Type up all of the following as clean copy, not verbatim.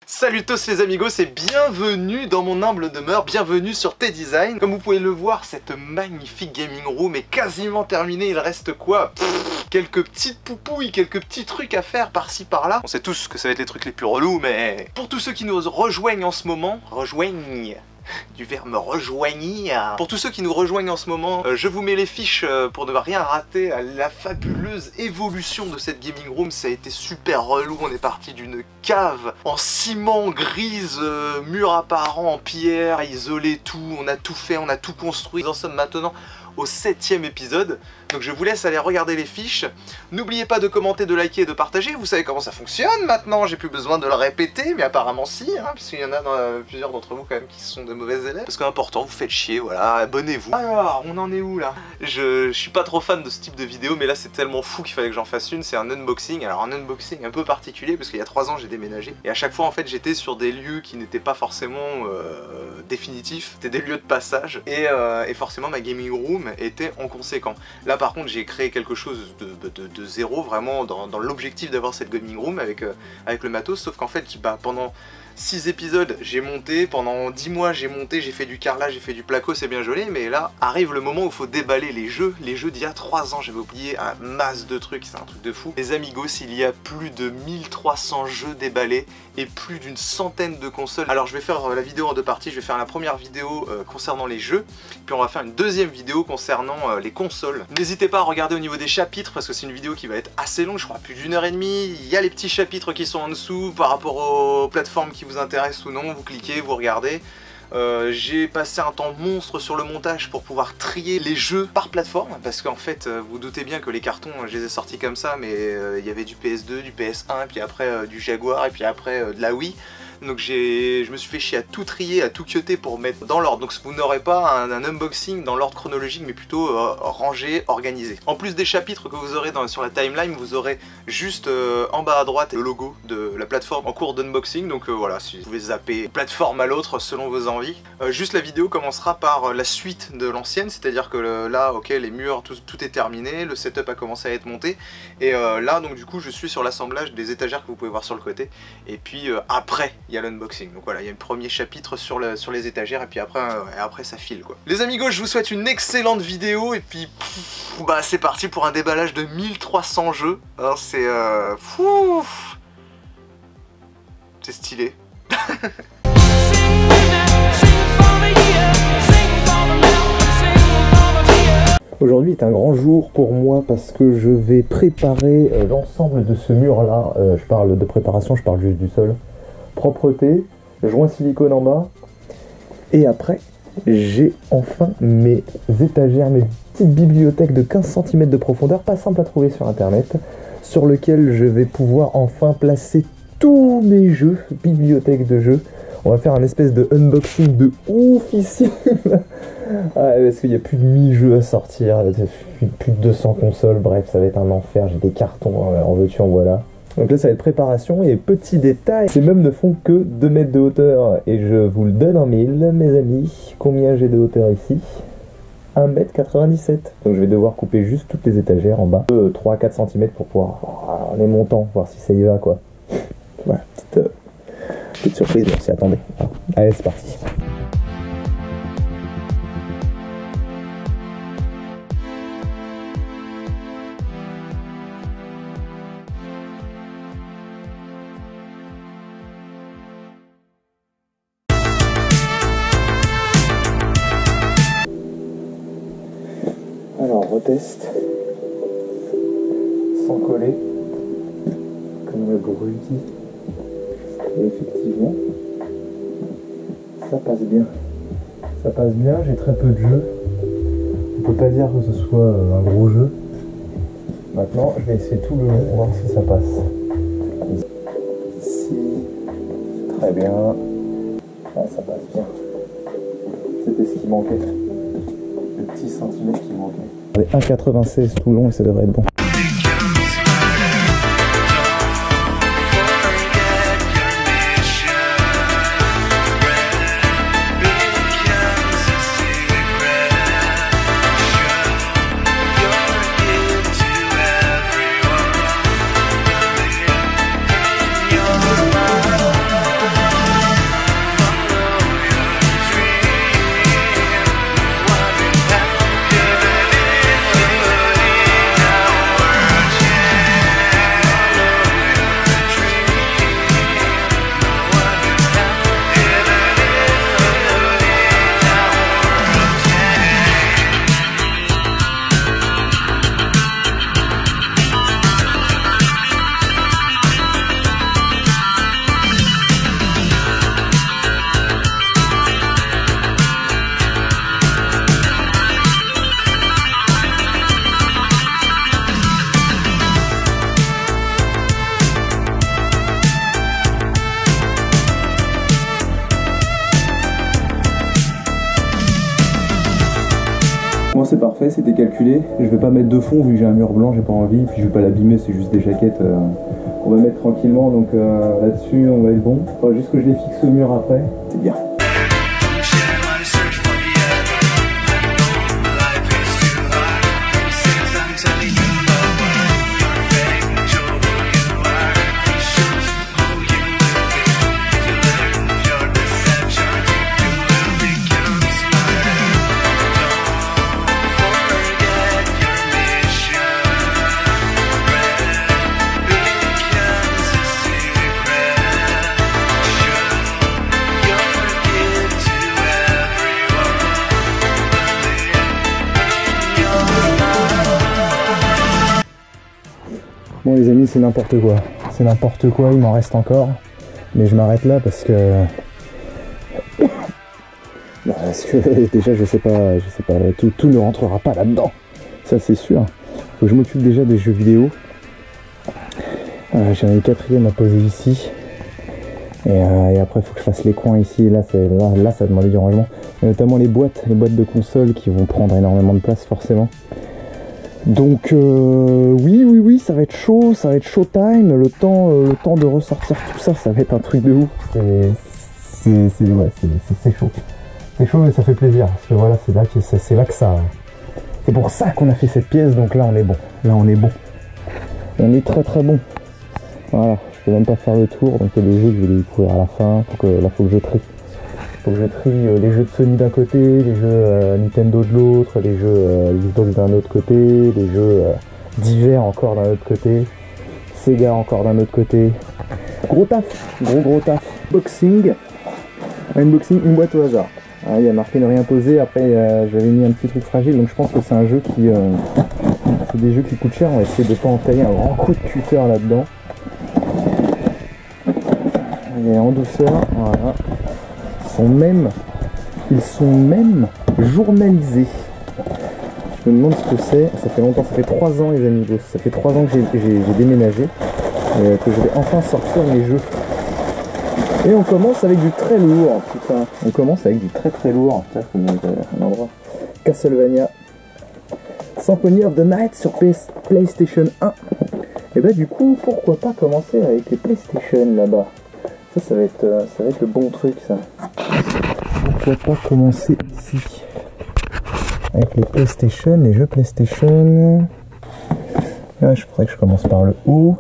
Salut tous les amigos et bienvenue dans mon humble demeure, bienvenue sur T-Design. Comme vous pouvez le voir, cette magnifique gaming room est quasiment terminée, il reste quoi? Quelques petites poupouilles, quelques petits trucs à faire par-ci par-là. On sait tous que ça va être les trucs les plus relous, mais pour tous ceux qui nous rejoignent en ce moment, du verbe rejoignir. Pour tous ceux qui nous rejoignent en ce moment, je vous mets les fiches pour ne rien rater à la fabuleuse évolution de cette gaming room. Ça a été super relou, on est parti d'une cave en ciment grise, mur apparent en pierre, isolé tout, on a tout fait, on a tout construit. Nous en sommes maintenant au 7e épisode, donc je vous laisse aller regarder les fiches. N'oubliez pas de commenter, de liker et de partager, vous savez comment ça fonctionne maintenant, j'ai plus besoin de le répéter, mais apparemment si, hein, puisqu'il y en a plusieurs d'entre vous quand même qui sont de mauvais élèves. Parce qu'important, vous faites chier, voilà, abonnez-vous. Alors, on en est où là? Je suis pas trop fan de ce type de vidéo, mais là c'est tellement fou qu'il fallait que j'en fasse une, c'est un unboxing. Alors un unboxing un peu particulier, parce qu'il y a 3 ans j'ai déménagé, et à chaque fois en fait j'étais sur des lieux qui n'étaient pas forcément définitifs, c'était des lieux de passage, et forcément ma gaming room était en conséquent. Là par contre j'ai créé quelque chose de zéro, vraiment dans l'objectif d'avoir cette gaming room avec le matos, sauf qu'en fait pendant 6 épisodes j'ai monté, pendant 10 mois j'ai monté, j'ai fait du carrelage, j'ai fait du placo, c'est bien joli, mais là arrive le moment où il faut déballer les jeux d'il y a 3 ans, j'avais oublié un masse de trucs, c'est un truc de fou. Les amigos, il y a plus de 1300 jeux déballés et plus d'une centaine de consoles. Alors je vais faire la vidéo en 2 parties, je vais faire la première vidéo concernant les jeux, puis on va faire une deuxième vidéo concernant les consoles. N'hésitez pas à regarder au niveau des chapitres, parce que c'est une vidéo qui va être assez longue, je crois plus d'1 heure et demie, il y a les petits chapitres qui sont en dessous par rapport aux plateformes qui vous intéressent ou non, vous cliquez, vous regardez. J'ai passé un temps monstre sur le montage pour pouvoir trier les jeux par plateforme, parce qu'en fait vous doutez bien que les cartons je les ai sortis comme ça, mais il y avait du PS2, du PS1, puis après du Jaguar, et puis après de la Wii. Donc je me suis fait chier à tout trier, à tout cutter pour mettre dans l'ordre. Donc vous n'aurez pas un unboxing dans l'ordre chronologique, mais plutôt rangé, organisé. En plus des chapitres que vous aurez sur la timeline, vous aurez juste en bas à droite le logo de la plateforme en cours d'unboxing. Donc voilà, si vous pouvez zapper d'une plateforme à l'autre selon vos envies. Juste la vidéo commencera par la suite de l'ancienne, c'est-à-dire que là, ok, les murs, tout est terminé, le setup a commencé à être monté. Et là, donc du coup, je suis sur l'assemblage des étagères que vous pouvez voir sur le côté. Et puis après, il y a l'unboxing. Donc voilà, il y a un premier chapitre sur les étagères, et puis après ça file quoi. Les amigos, je vous souhaite une excellente vidéo, et puis c'est parti pour un déballage de 1300 jeux. Hein, c'est fou, c'est stylé. Aujourd'hui est un grand jour pour moi parce que je vais préparer l'ensemble de ce mur là. Je parle de préparation, je parle juste du sol. Propreté, joint silicone en bas, et après j'ai enfin mes étagères, mes petites bibliothèques de 15 cm de profondeur, pas simple à trouver sur internet, sur lequel je vais pouvoir enfin placer tous mes jeux, bibliothèque de jeux. On va faire un espèce de unboxing de oufissime. Parce qu'il y a plus de 1000 jeux à sortir, plus de 200 consoles, bref ça va être un enfer, j'ai des cartons, en veux-tu en voilà. Donc là ça va être préparation, et petit détail, ces meubles ne font que 2 mètres de hauteur, et je vous le donne en mille mes amis. Combien j'ai de hauteur ici? 1,97 m. Donc je vais devoir couper juste toutes les étagères en bas, 3-4 cm pour pouvoir en les montant, voir si ça y va quoi. Voilà, petite surprise, on s'y attendait. Allez c'est parti. Alors, retest, sans coller, comme le bruit dit, et effectivement, ça passe bien. Ça passe bien, j'ai très peu de jeux, on peut pas dire que ce soit un gros jeu. Maintenant, je vais essayer tout le long, voir si ça passe. Ici, très bien, là ça passe bien, c'était ce qui manquait. 6 cm qui manquait. 1,96 tout long et ça devrait être bon. c'est parfait, c'était calculé. Je vais pas mettre de fond vu que j'ai un mur blanc, j'ai pas envie. Puis je vais pas l'abîmer, c'est juste des jaquettes qu'on va mettre tranquillement. Donc là-dessus, on va être bon. Faut juste que je les fixe au mur après. C'est bien. Bon les amis, c'est n'importe quoi. C'est n'importe quoi, il m'en reste encore. Mais je m'arrête là parce que... parce que déjà je sais pas, tout ne rentrera pas là-dedans. Ça c'est sûr. Faut que je m'occupe déjà des jeux vidéo. J'en ai une quatrième à poser ici. Et après il faut que je fasse les coins ici. Là ça va demander du rangement. Et notamment les boîtes de consoles qui vont prendre énormément de place forcément. Donc oui, ça va être chaud time. Le temps de ressortir tout ça, ça va être un truc de ouf. C'est chaud. C'est chaud mais ça fait plaisir parce que voilà, c'est là que ça. C'est pour ça qu'on a fait cette pièce. Donc là on est bon. On est très très bon. Voilà, je peux même pas faire le tour. Donc il y a des jeux que je vais les découvrir à la fin. Là faut que je trie. Les jeux de Sony d'un côté, les jeux Nintendo de l'autre, les jeux Xbox d'un autre côté, les jeux divers encore d'un autre côté, Sega encore d'un autre côté. Gros taf. Unboxing, une boîte au hasard. Il y a marqué ne rien poser, après j'avais mis un petit truc fragile, donc je pense que c'est un jeu qui... c'est des jeux qui coûtent cher, on va essayer de pas entailler un grand coup de cutter là-dedans. Et en douceur, voilà. Ils sont même journalisés. Je me demande ce que c'est. Ça fait longtemps, ça fait 3 ans les amis. Ça fait 3 ans que j'ai déménagé et que je vais enfin sortir mes jeux. Et on commence avec du très lourd, putain. On commence avec du très très lourd. Putain, faut mettre un endroit. Castlevania Symphony of the Night sur PlayStation 1. Et bah du coup, pourquoi pas commencer avec les PlayStation là-bas. Ça va être le bon truc ça. Pourquoi pas commencer ici avec les jeux PlayStation. Là, je voudrais que je commence par le haut.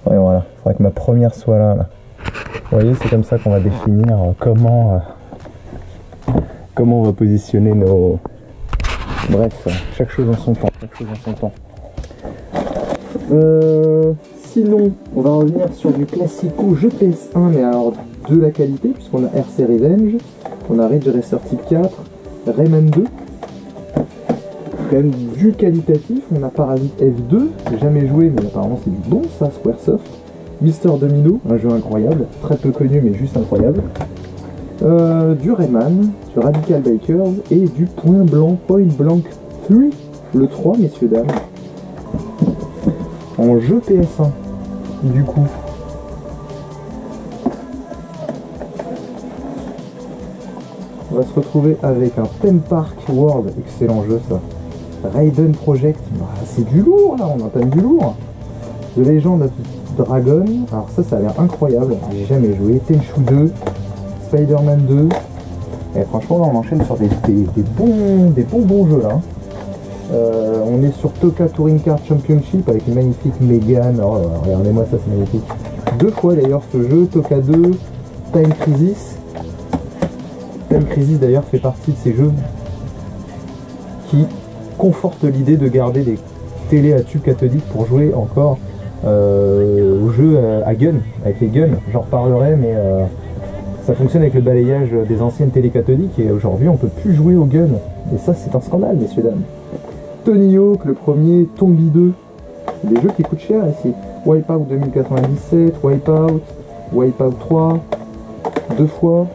Ouais, voilà, il faudrait que ma première soit là. Vous voyez, c'est comme ça qu'on va définir comment on va positionner nos... Bref, chaque chose en son temps. Sinon, on va revenir sur du classico jeu PS1, mais alors de la qualité, puisqu'on a RC Revenge, on a Ridge Racer Type 4, Rayman 2, quand même du qualitatif, on a Parasite F2, j'ai jamais joué, mais apparemment c'est du bon ça, Squaresoft, Mister Domino, un jeu incroyable, très peu connu, mais juste incroyable, du Rayman, du Radical Bikers, et du Point Blanc 3, le 3, messieurs, dames, en jeu PS1. Du coup, on va se retrouver avec un Theme Park World, excellent jeu ça. Raiden Project, bah, c'est du lourd là, on entame du lourd. The Legend of Dragon, alors ça a l'air incroyable, j'ai jamais joué. Tenchu 2, Spider-Man 2, et franchement là on enchaîne sur des bons jeux là. On est sur Toka Touring Car Championship avec une magnifique Mégane. Oh, regardez-moi ça, c'est magnifique. 2 fois d'ailleurs ce jeu, Toka 2, Time Crisis. Time Crisis d'ailleurs fait partie de ces jeux qui confortent l'idée de garder des télés à tube cathodique pour jouer encore aux jeux à gun, avec les guns. J'en reparlerai, mais ça fonctionne avec le balayage des anciennes télé cathodiques et aujourd'hui on peut plus jouer aux guns. Et ça c'est un scandale, messieurs dames. Tony Hawk, le premier, Tombi 2, des jeux qui coûtent cher ici. Wipeout 2097, Wipeout 3, 2 fois.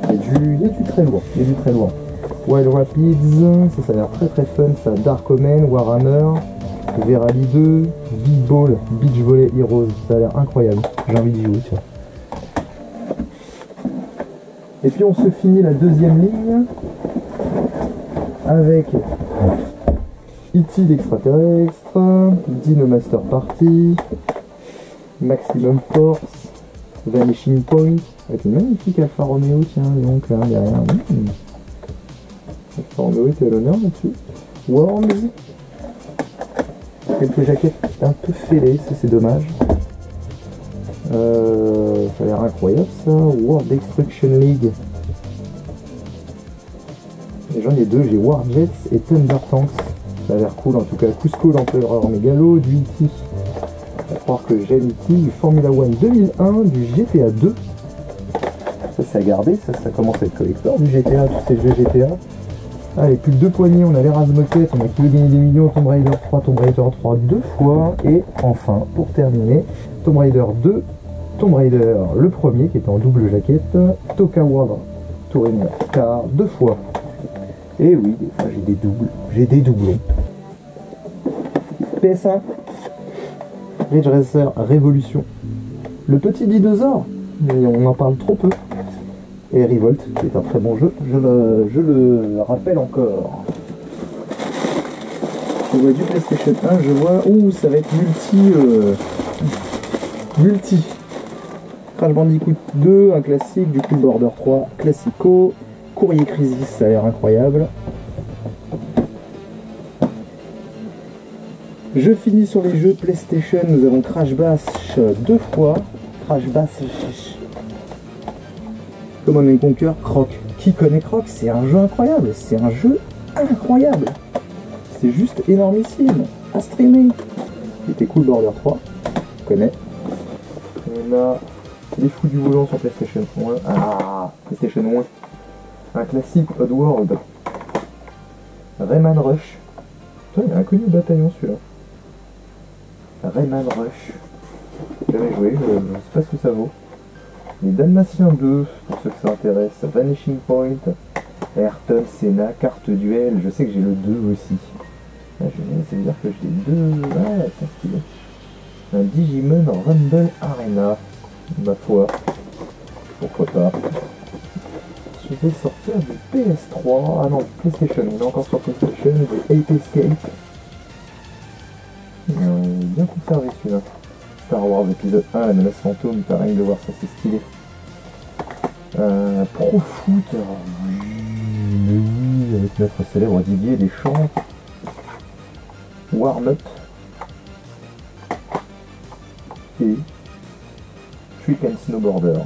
Il y a du très lourd, Wild Rapids, ça a l'air très fun, ça. Dark Omen, Warhammer, Verali 2, Big Ball, Beach Volley Heroes, ça a l'air incroyable, j'ai envie d'y jouer, tiens. Et puis on se finit la deuxième ligne avec E.T. l'extraterrestre, Dino Master Party, Maximum Force, Vanishing Point, avec une magnifique Alfa Romeo, tiens, donc là derrière. Alfa Romeo était à l'honneur là-dessus. Worms, quelques jaquettes un peu fêlées, ça c'est dommage. Ça a l'air incroyable ça. World Destruction League. Et j'en ai deux, j'ai War Jets et Thunder Tanks. Ça a l'air cool en tout cas. Cusco l'Empereur Mégalo, du E.T. À croire que j'aime E.T. Du Formula One 2001, du GTA 2. Ça c'est à garder, ça commence à être collector du GTA, tous ces jeux GTA. Allez, plus que 2 poignées, on a les Razmoquettes, on a qui veut gagner des millions, Tomb Raider 3, Tomb Raider 3 2 fois. Et enfin, pour terminer, Tomb Raider 2, Tomb Raider le premier qui était en double jaquette, Tokawa Touring Car 2 fois. Et oui, des fois j'ai des doublons. PS1, Ridge Racer Révolution, le petit dinosaure, mais on en parle trop peu. Et Revolt, qui est un très bon jeu, je le rappelle encore. Je vois du PlayStation 1, je vois... Ouh, ça va être multi. Crash Bandicoot 2, un classique, du coup Border 3, classico. Courrier Crisis, ça a l'air incroyable. Je finis sur les jeux PlayStation, nous avons Crash Bash 2 fois. Crash Bash... Command & Conquer, Croc. Qui connaît Croc? C'est un jeu incroyable, c'est un jeu incroyable. C'est juste énormissime, à streamer. Il était cool Border 3, je connais. On a les fous du volant sur PlayStation 1. Ah, PlayStation 1. Un classique Oddworld. Rayman Rush. Putain, il y a un connu bataillon celui-là. Rayman Rush. J'ai jamais joué, je sais pas ce que ça vaut. Les Dalmatiens 2, pour ceux que ça intéresse, Vanishing Point, Ayrton Senna, carte duel, je sais que j'ai le 2 aussi. Ah, ça veut dire que j'ai les 2, ouais, c'est stylé. Un Digimon Rumble Arena, ma foi, pourquoi pas. Je vais sortir du PS3, ah non, PlayStation, on est encore sur PlayStation, de Ape Escape. Bien conservé celui-là. Star Wars épisode 1, la menace fantôme, t'as rien de voir ça, c'est stylé. Pro Foot, mais oui, avec notre célèbre Didier Deschamps. Warm Up. Et Trick and Snowboarder.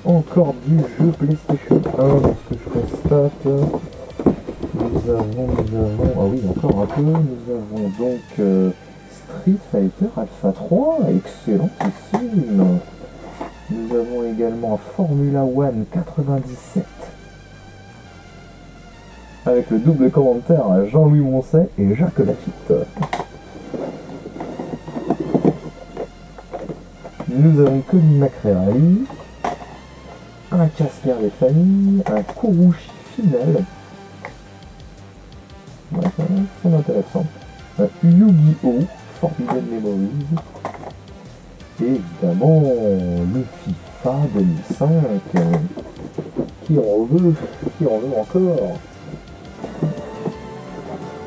Encore du jeu PlayStation 1, parce que je constate. Nous avons, ah oui, encore un peu, nous avons donc Street Fighter Alpha 3, excellentissime. Nous avons également Formula One 97, avec le double commentaire à Jean-Louis Moncet et Jacques Lafitte. Nous avons Colin McRae, un Casper des familles, un Kurushi final. Ouais, c'est intéressant. Un Yu-Gi-Oh! Forbidden Memories. Et évidemment, le FIFA 2005. Qui en veut encore.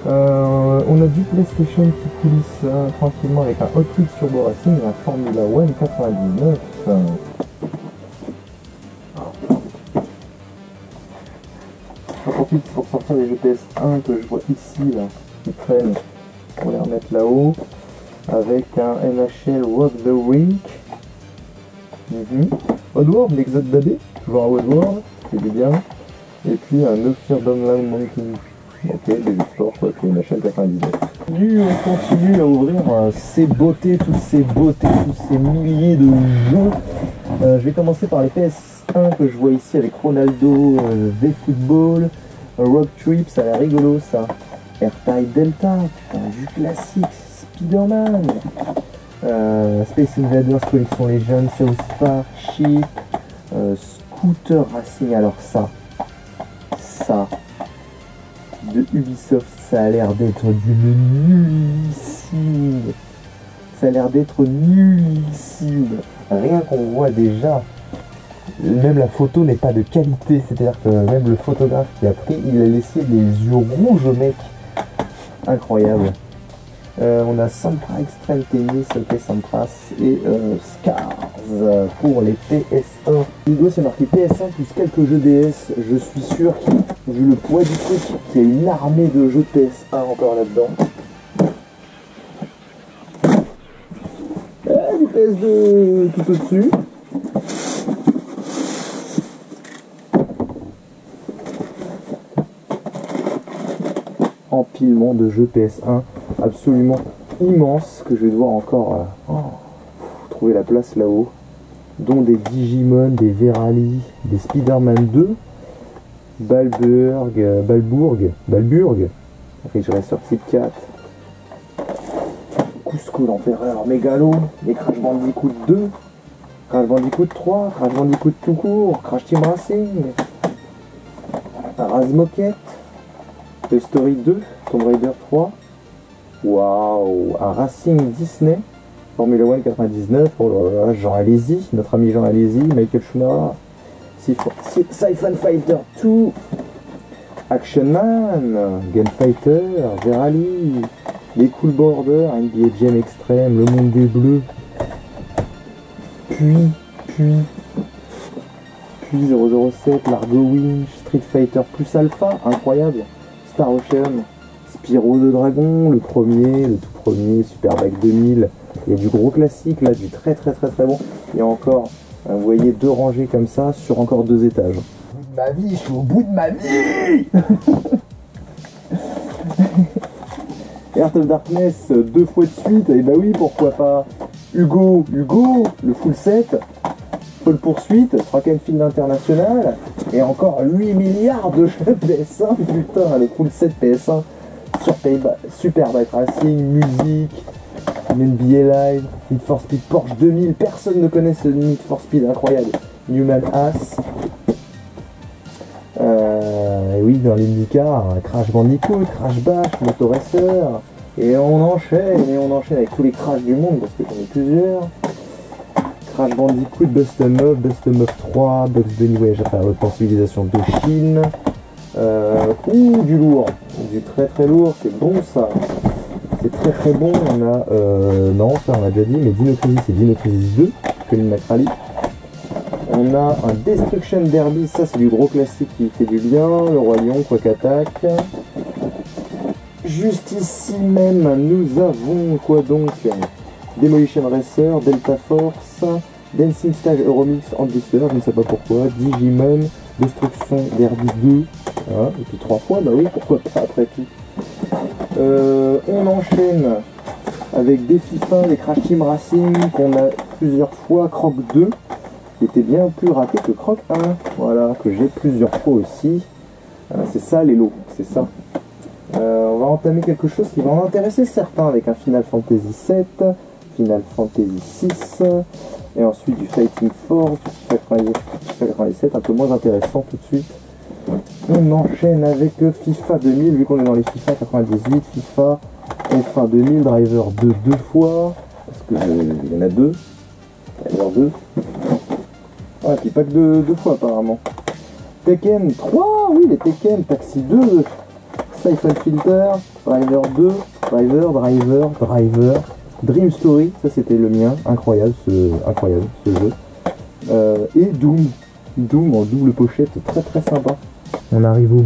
On a du PlayStation qui coulisse tranquillement avec un Hot Wheels Turbo Racing et un Formula One 99. J'en profite pour sortir les GPS 1 que je vois ici, là, qui traînent, pour les remettre là-haut, avec un NHL Rock the Rink. Oddworld, l'Exode d'AB, toujours un Oddworld, c'est bien. Et puis un No Fear Download Monkey. Ok, des jeux de sport, quoi, puis une NHL 99. On continue à ouvrir ces beautés, toutes ces beautés, tous ces milliers de jeux. Je vais commencer par les PS1 que je vois ici avec Ronaldo, V-Football, Rock Trip, ça a l'air rigolo ça. Airtide Delta, putain, du classique, Spider-Man. Space Invaders Collection Legends, South Park, Ship, Scooter Racing, alors ça, de Ubisoft, ça a l'air d'être d'une nullissime. Ça a l'air d'être nullissime. Rien qu'on voit déjà même la photo n'est pas de qualité, c'est-à-dire que même le photographe qui a pris, il a laissé des yeux rouges au mec. Incroyable. On a Sampras Extreme Tennis, ok Sampras, et Scars pour les PS1. Hugo c'est marqué PS1 plus quelques jeux DS. Je suis sûr, vu le poids du truc, qu'il y a une armée de jeux de PS1 encore là-dedans. Du PS2 tout au-dessus. Empilement de jeux PS1 absolument immense que je vais devoir encore trouver la place là-haut, dont des Digimon, des Verali, des Spider-Man 2, Balburg, Ridge Racer Type 4, Cusco l'Empereur Mégalo, les Crash Bandicoot 2, Crash Bandicoot 3, Crash Bandicoot tout court, Crash Team Racing, Razmoket, Toy Story 2, Tomb Raider 3, waouh, un Racing Disney, Formula 1 99, oh là là, Jean Alési, notre ami Jean Alési, Michael Schumacher, Siphon Fighter 2, Action Man, Gunfighter, Verali, les Cool Border, NBA Jam Extreme, Le Monde des Bleus, puis 007, Largo Winch, Street Fighter plus Alpha, incroyable, Star Ocean, Spyro de Dragon, le tout premier, Superbike 2000, il y a du gros classique là, du très bon, il y a encore, vous voyez, 2 rangées comme ça, sur encore 2 étages. Au bout de ma vie, je suis au bout de ma vie. Heart of Darkness 2 fois de suite, et bah oui, pourquoi pas. Hugo, le full set, Pole Poursuite, Track and Field International, et encore 8 milliards de jeux PS1, putain, le full set PS1, sur Super Bike Racing, musique, NBA Live, Need for Speed Porsche 2000, personne ne connaît ce Need for Speed, incroyable, Newman Haas, et oui, dans l'IndyCar, Crash Bandicoot, Crash Bash, Moto Racer, et on enchaîne avec tous les Crash du monde, parce que j'en ai plusieurs. Crash Bandicoot, Bust 'em Up 3, Bugs Bunny Voyage à travers votre civilisation de Chine. Du lourd, du très lourd, c'est bon ça. C'est très bon, on a, non ça on a déjà dit, mais Dino Crisis c'est Dino Crisis 2, Colin McRae. On a un Destruction Derby, ça c'est du gros classique qui fait du bien, le Roi Lion, Quack Attack. Juste ici même, nous avons quoi donc? Demolition Racer, Delta Force, Dancing Stage Euromix en booster, je ne sais pas pourquoi, Digimon, Destruction Derby 2, hein, et puis 3 fois, bah oui, pourquoi pas après tout. On enchaîne avec des FIFA, des Crash Team Racing qu'on a plusieurs fois, Croc 2, qui était bien plus raté que Croc 1, voilà, que j'ai plusieurs fois aussi. C'est ça les lots, c'est ça. On va entamer quelque chose qui va en intéresser certains avec un Final Fantasy 7, Final Fantasy 6, et ensuite du Fighting Force, du 97, un peu moins intéressant tout de suite. On enchaîne avec FIFA 2000, vu qu'on est dans les FIFA 98, FIFA F1 2000, Driver 2 2 fois, parce qu'il y en a 2, Driver 2, ouais, puis pas que 2 fois apparemment. Tekken 3, oui les Tekken, Taxi 2, Siphon Filter, Driver 2, Driver, Dream Story, ça c'était le mien, incroyable ce jeu. Et Doom en double pochette, très sympa. On arrive au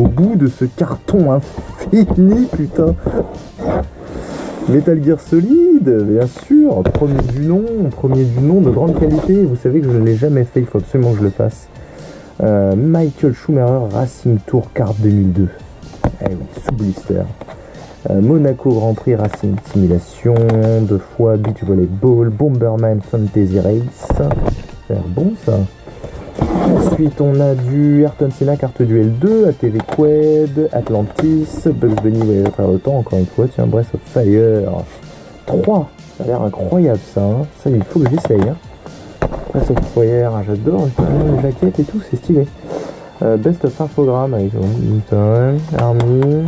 bout de ce carton infini, putain. Metal Gear Solid, bien sûr, premier du nom, de grande qualité. Vous savez que je ne l'ai jamais fait, il faut absolument que je le fasse. Michael Schumacher Racing Tour Kart 2002. Eh oui, sous blister. Monaco Grand Prix Racing Simulation, 2 fois Beach Volleyball, Bomberman Fantasy Race. C'est bon ça. Ensuite on a du Ayrton Senna Carte Duel 2, ATV Qued, Atlantis, Bugs Bunny Voyage à travers le temps, encore une fois, tiens, Breath of Fire 3, ça a l'air incroyable ça, hein. Ça il faut que j'essaye. Hein. Breath of Fire, j'adore, les jaquettes et tout, c'est stylé. Best of Infogramme avec Newton, Army,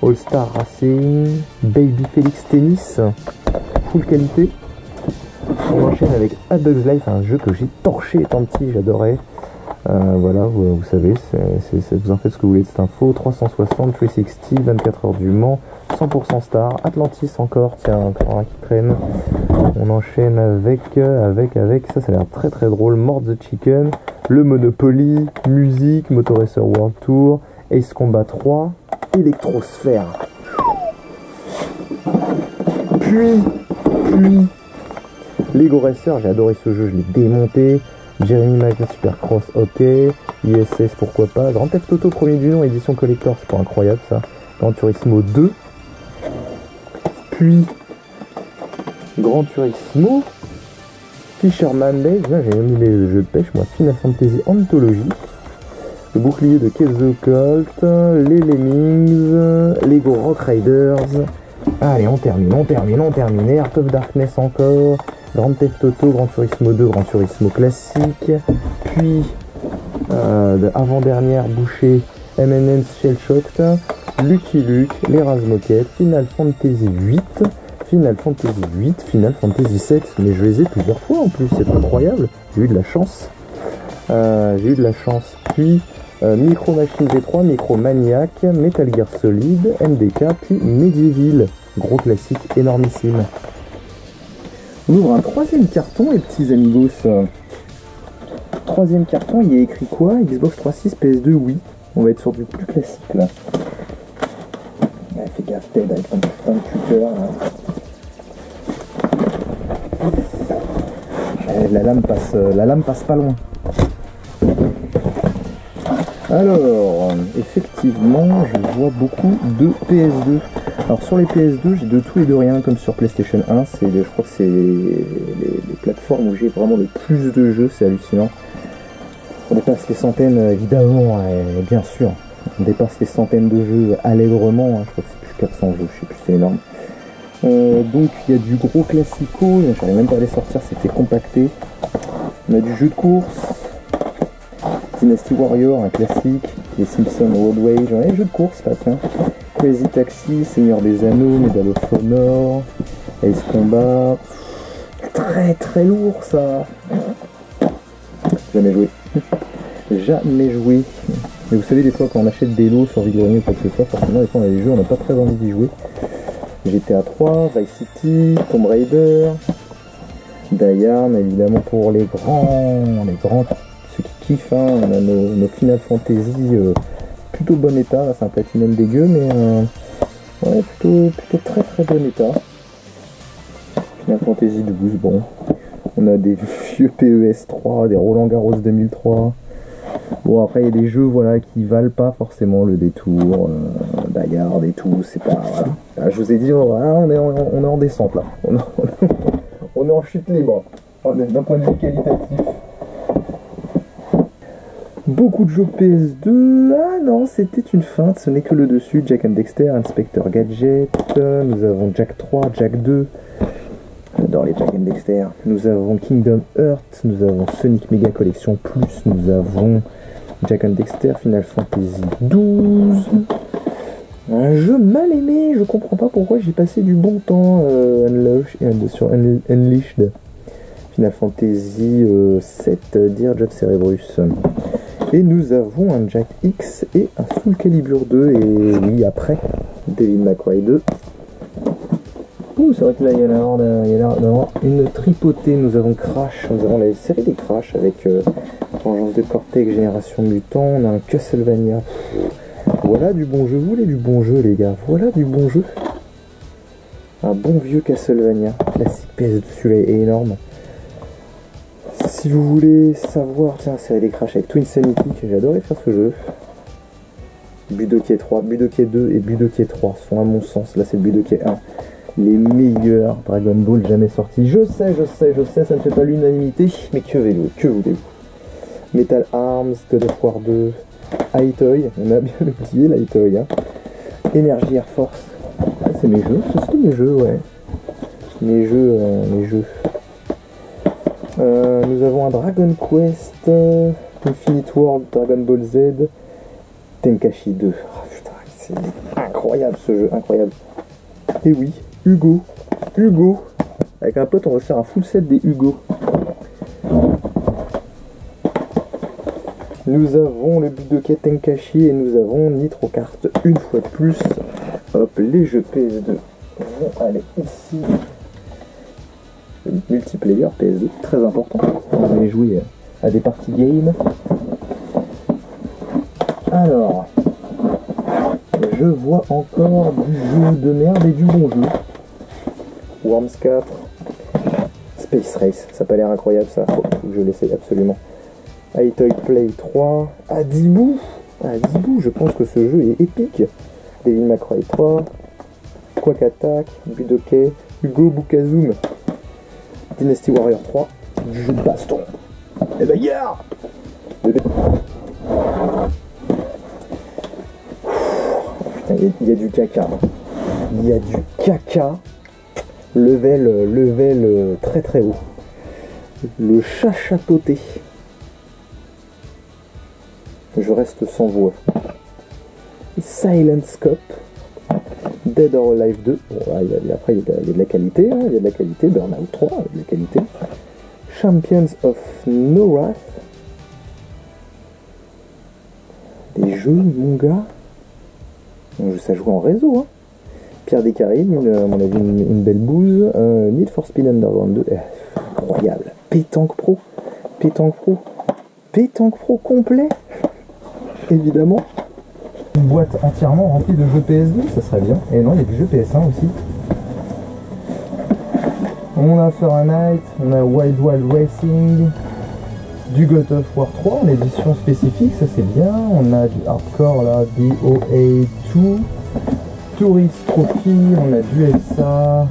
All Star Racing, Baby Felix Tennis, full qualité. On enchaîne avec A Bug's Life, un jeu que j'ai torché étant petit, j'adorais. Voilà, vous savez, vous en faites ce que vous voulez de cette info. 360, 360, 24 heures du Mans, 100% Star, Atlantis encore, tiens, encore un qui traîne. On enchaîne avec, ça a l'air très très drôle, Mort the Chicken, le Monopoly, musique, Motor Racer World Tour, Ace Combat 3, Electrosphère. Puis, Lego Racer, j'ai adoré ce jeu, je l'ai démonté. Jeremy Magnet Supercross, ok. ISS, pourquoi pas. Grand Theft Auto, premier du nom, édition collector, c'est pas incroyable ça. Gran Turismo 2. Puis, Gran Turismo. Fisherman Day, j'ai mis les jeux de pêche, moi. Final Fantasy Anthology. Le bouclier de Cave the Occult. Les Lemmings. Lego Rock Riders. Allez, on termine. Art of Darkness encore. Grand Theft Auto, Gran Turismo 2, Gran Turismo classique. Puis, avant-dernière bouchée, M&M's Shell Shocked. Lucky Luke, les Razmoket, Final Fantasy 8. Final Fantasy 7. Mais je les ai plusieurs fois en plus, c'est incroyable. J'ai eu de la chance. Puis, Micro Machine V3, Micro Maniac, Metal Gear Solid, MDK, puis Medieval. Gros classique, énormissime. On ouvre un troisième carton, les petits amigos. Troisième carton, il y a écrit quoi? Xbox 360, PS2, oui. On va être sur du plus classique là. Ouais, fais gaffe, Ted, avec ton putain de tuteur là. La lame passe pas loin. Alors, effectivement, je vois beaucoup de PS2. Alors sur les PS2, j'ai de tout et de rien, comme sur PlayStation 1. Je crois que c'est les plateformes où j'ai vraiment le plus de jeux, c'est hallucinant. On dépasse les centaines, évidemment, bien sûr. On dépasse les centaines de jeux allègrement, je crois que c'est plus 400 jeux, je sais plus, c'est énorme. Donc il y a du gros classico, j'arrive même pas à les sortir, c'était compacté. On a du jeu de course, Dynasty Warrior, un classique, les Simpsons Road Rage, on a les jeux de course là, tiens. Crazy Taxi, Seigneur des Anneaux, Medal of Honor, Ace Combat, très très lourd ça. Jamais joué. Mais vous savez, des fois quand on achète des lots sur Vide-Grenier ou quoi que ce soit, forcément des fois on a des jeux, on n'a pas très envie d'y jouer. GTA 3, Vice City, Tomb Raider, Die Hard, évidemment pour les grands, ceux qui kiffent, hein, on a nos Final Fantasy plutôt bon état, là c'est un platinum dégueu, mais ouais, plutôt très très bon état. Final Fantasy 12, bon. On a des vieux PES 3, des Roland Garros 2003. Bon, après il y a des jeux voilà, qui valent pas forcément le détour, Die Hard et tout, c'est pas... Voilà. Là, je vous ai dit, voilà, on est en descente là. On est en chute libre, d'un point de vue qualitatif. Beaucoup de jeux PS2, ah non, c'était une feinte, ce n'est que le dessus. Jack and Dexter, Inspector Gadget, nous avons Jack 3, Jack 2, j'adore les Jack and Dexter, nous avons Kingdom Hearts, nous avons Sonic Mega Collection Plus, nous avons Jack and Dexter, Final Fantasy 12, un jeu mal aimé, je comprends pas pourquoi j'ai passé du bon temps sur Unleashed, Final Fantasy 7, Dear Job Cerebrus. Et nous avons un Jack X et un Soul Calibur 2. Et oui, après, Devil May Cry 2. Ouh, c'est vrai que là, il y a l'air d'avoir une tripotée. Nous avons Crash, nous avons la série des Crash avec Vengeance de Cortex, Génération Mutant. On a un Castlevania. Voilà du bon jeu. Vous voulez du bon jeu, les gars? Voilà du bon jeu. Un bon vieux Castlevania. Classique PS2, celui-là est énorme. Si vous voulez savoir, tiens, série des Crash avec Twinsanity, que j'ai adoré faire ce jeu. Budokai 3, Budokai 2 et Budokai 3 sont à mon sens, là c'est le Budokai 1, les meilleurs Dragon Ball jamais sortis. Je sais, ça ne fait pas l'unanimité, mais que voulez-vous? Metal Arms, God of War 2, Hi-Toy, on a bien oublié l'Hi-Toy, hein. Energy Air Force, ah, c'est mes jeux, c'est mes jeux, ouais. Mes jeux. Nous avons un Dragon Quest, Infinite World, Dragon Ball Z, Tenkachi 2. Oh, putain, c'est incroyable ce jeu, incroyable. Et oui, Hugo, Avec un pote, on va faire un full set des Hugo. Nous avons le Budokai Tenkaichi et nous avons Nitro Kart une fois de plus. Hop, les jeux PS2 vont aller ici. Le multiplayer PS2, très important. On va aller jouer à des parties games. Alors, je vois encore du jeu de merde et du bon jeu. Worms 4, Space Race, ça n'a pas l'air incroyable ça, faut que je l'essaye absolument. iToy Play 3, Adibou, je pense que ce jeu est épique. Devil May Cry 3, Quack Attack, Budokai, Hugo Bukazoom, Dynasty Warrior 3, du jeu de baston, et bagarre. Putain, il y a du caca, il y a du caca, level très très haut, le chat chapeauté. Je reste sans voix. Silent Scope, Dead or Alive 2, bon, après il y a de la qualité, hein, il y a de la qualité, Burnout 3, il y a de la qualité, Champions of No Wrath, des jeux, mon gars, ça joue en réseau, hein. Pierre Descaries, à mon avis une belle bouse, Need for Speed Underground 2, incroyable, Pétanque Pro complet, évidemment. Une boîte entièrement remplie de jeux PS2, ça serait bien. Et non, il y a du jeu PS1 aussi. On a Fahrenheit, on a Wild Wild Racing, du God of War 3 en édition spécifique, ça c'est bien. On a du hardcore là, DOA 2, Tourist Trophy, on a du Elsa,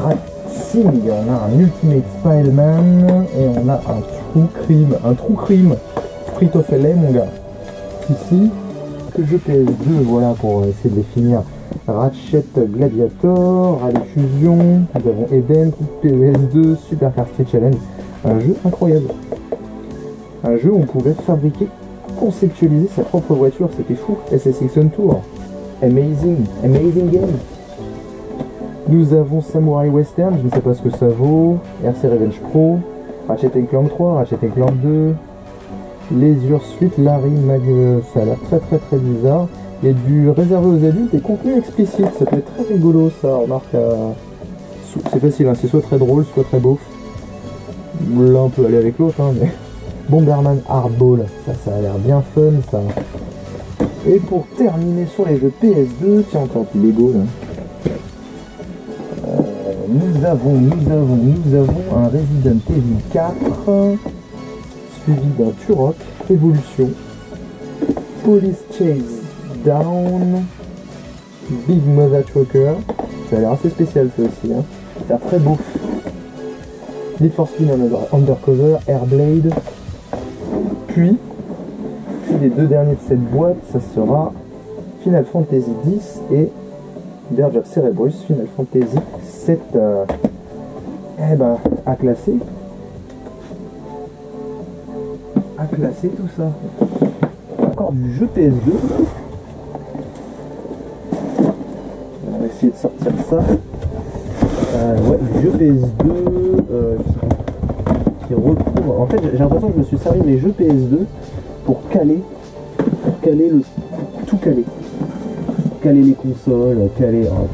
Racing, on a un Ultimate Spider-Man et on a un True Crime, Street of LA mon gars. Ici, jeu PS2, voilà pour essayer de les finir. Ratchet Gladiator, Rally Fusion, nous avons Eden, PES2, Super Car Street Challenge. Un jeu incroyable. Un jeu où on pouvait fabriquer, conceptualiser sa propre voiture, c'était fou. SSX on Tour, amazing game. Nous avons Samurai Western, je ne sais pas ce que ça vaut. RC Revenge Pro, Ratchet & Clank 3, Ratchet & Clank 2. Les Ursuites, Larry Mag, ça a l'air très bizarre. Il y a du réservé aux adultes et contenu explicite, ça peut être très rigolo ça, remarque. C'est facile, hein, c'est soit très drôle, soit très beauf. L'un peut aller avec l'autre, hein, mais... Bomberman Hardball, ça a l'air bien fun ça. Et pour terminer sur les jeux PS2, tiens encore du Lego là. Nous avons un Resident Evil 4. Suivi d'un Turok, Evolution, Police Chase Down, Big Mother Trucker, ça a l'air assez spécial ça aussi, hein. Ça a l'air très beau. Need for Speed Undercover, Airblade, puis les deux derniers de cette boîte, ça sera Final Fantasy X et Verge of Cerebrus, Final Fantasy 7, à classer. À classer tout ça. Encore du jeu PS2. On va essayer de sortir ça. Ouais, du jeu PS2 qui retrouve. En fait, j'ai l'impression que je me suis servi mes jeux PS2 pour caler tout caler. Caler les consoles, puis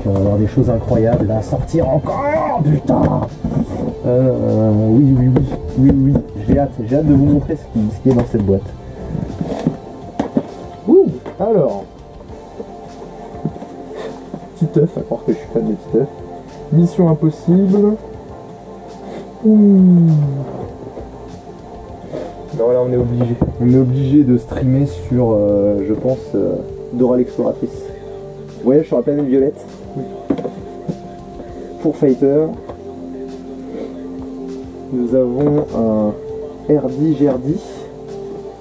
on va avoir des choses incroyables à sortir encore, putain. Oui, j'ai hâte de vous montrer ce qui est dans cette boîte. Ouh, alors, Titeuf, à croire que je suis fan de Titeuf. Mission Impossible. Non, là on est obligé de streamer sur, je pense, Dora l'exploratrice. Voyage sur la planète violette. Pour Fighter. Nous avons un RD GRD.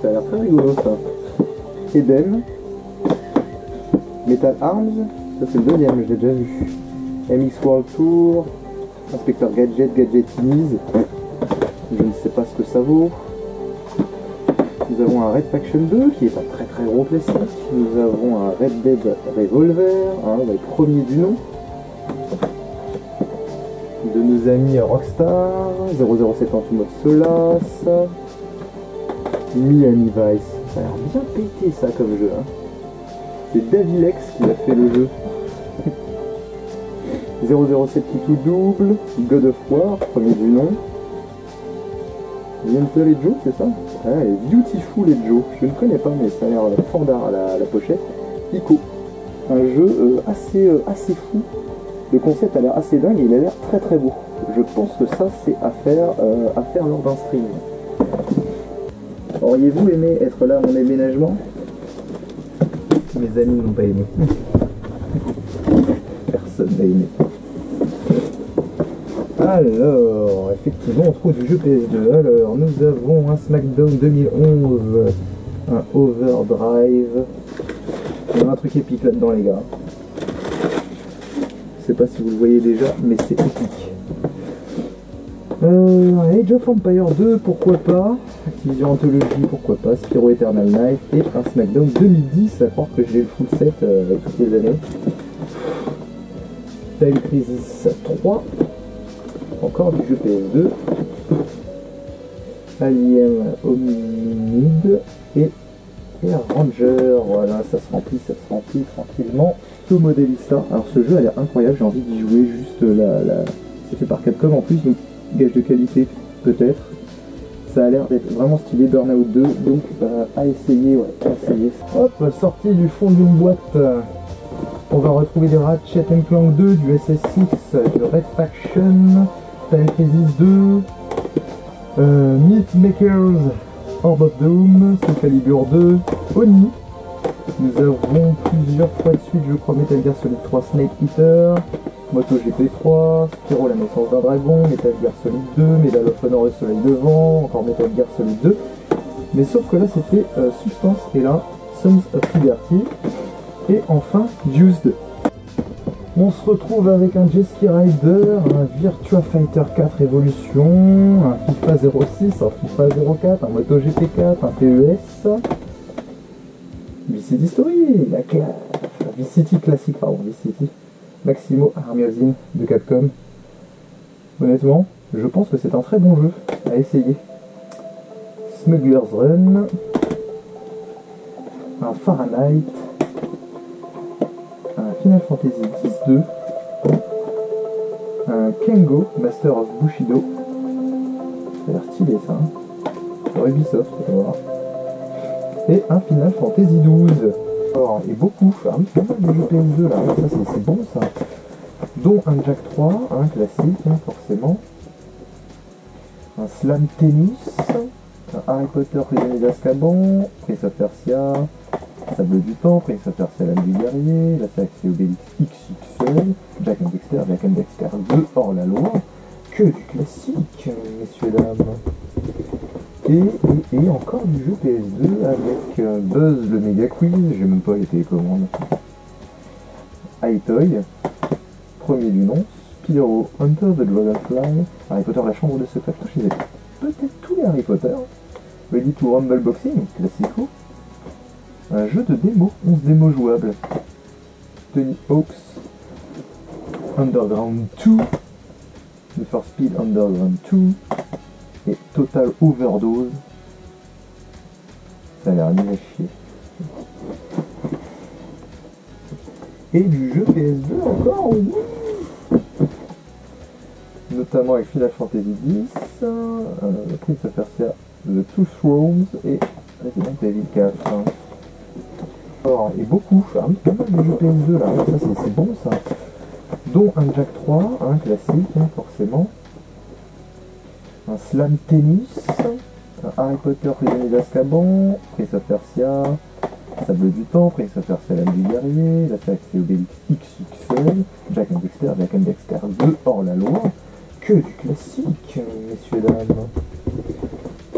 Ça a l'air très rigolo ça. Eden. Metal Arms. Ça c'est le deuxième, je l'ai déjà vu. MX World Tour. Inspecteur Gadgetinis. Je ne sais pas ce que ça vaut. Nous avons un Red Faction 2 qui est un très gros classique. Nous avons un Red Dead Revolver, le premier du nom. de nos amis Rockstar, 0070 mode Solas, Miami Vice. Ça a l'air bien pété ça comme jeu. Hein. C'est Davilex qui a fait le jeu. 007 qui tout double, God of War, premier du nom. Gentle et Joe, c'est ça? Ah, et Beautiful et Joe. Je ne connais pas, mais ça a l'air fandard à la pochette. Ico. Un jeu assez fou. Le concept a l'air assez dingue et il a l'air très très beau. Je pense que ça, c'est à faire lors d'un stream. Auriez-vous aimé être là à mon déménagement? Mes amis n'ont pas aimé. Personne n'a aimé. Alors, effectivement, on trouve du jeu PS2. Alors, nous avons un SmackDown 2011, un Overdrive. Il y a un truc épique là-dedans, les gars. Je sais pas si vous le voyez déjà, mais c'est épique. Age of Empire 2, pourquoi pas. Activision Anthology, pourquoi pas. Spyro Eternal Night et un SmackDown 2010, à croire que j'ai le full set toutes les années. Time Crisis 3. Encore du jeu PS2, Alien Hominid et Ranger. Voilà, ça se remplit tranquillement. To Modelista. Alors ce jeu a l'air incroyable, j'ai envie d'y jouer. Juste c'est fait par Capcom en plus, donc gage de qualité peut-être. Ça a l'air d'être vraiment stylé. Burnout 2, donc à essayer, ouais, à essayer. Hop, sorti du fond d'une boîte. On va retrouver des Ratchet & Clank 2, du SS6, du Red Faction, Time Crisis 2, Myth Makers, Orb of Doom, Soul Calibur 2, Oni. Nous avons plusieurs fois de suite, je crois, Metal Gear Solid 3 Snake Eater, MotoGP 3, Spyro la naissance d'un dragon, Metal Gear Solid 2, Medal of Honor le soleil devant, encore Metal Gear Solid 2. Mais sauf que là c'était Substance et là Sons of Liberty. Et enfin Used. On se retrouve avec un Jet Ski Rider, un Virtua Fighter 4 Evolution, un FIFA 06, un FIFA 04, un MotoGP 4, un PES, V-City Story, V-City classique, pardon, V-City, Maximo Army of Zin de Capcom. Honnêtement, je pense que c'est un très bon jeu à essayer. Smuggler's Run, un Fahrenheit, un Final Fantasy X-2, un Kengo, Master of Bushido. Ça a l'air stylé ça, hein. Sur Ubisoft, on va voir. Et un Final Fantasy XII. Alors, et beaucoup, pas mal de jeux PS2 là, ça c'est bon ça. Dont un Jack 3, un classique, hein, forcément. Un Slam Tennis, un Harry Potter, Prisonnier d'Azkaban, Prince of Persia, Sable du Temps, Prince of Persia, l'âme du guerrier, la Astérix et Obélix XXL, Jack and Dexter 2 hors la loi, que du classique, messieurs dames. Et encore du jeu PS2 avec Buzz le méga quiz, j'ai même pas les télécommandes. iToy, premier du nom, Spyro, Hunter the Dragonfly, Harry Potter la chambre de secret, je les ai peut-être tous les Harry Potter. Ready to Rumble Boxing, classico. Un jeu de démo, 11 démos jouables. Tony Hawk's Underground 2, The For Speed Underground 2 et Total Overdose. Ça a l'air nul à chier. Et du jeu PS2 encore, oui. Notamment avec Final Fantasy X, Prince of Persia, The Two Thrones et Resident Evil 4. Et beaucoup, pas mal de jeux PS2 là, ça c'est bon ça. Dont un Jack 3, un classique, hein, forcément. Un Slam Tennis, un Harry Potter, Prisonnier d'Azkaban, Prince of Persia, Sable du Temps, Prince of Persia, l'âme du guerrier, la Astérix et Obélix XXL, Jack and Dexter 2 hors la loi, que du classique, messieurs dames.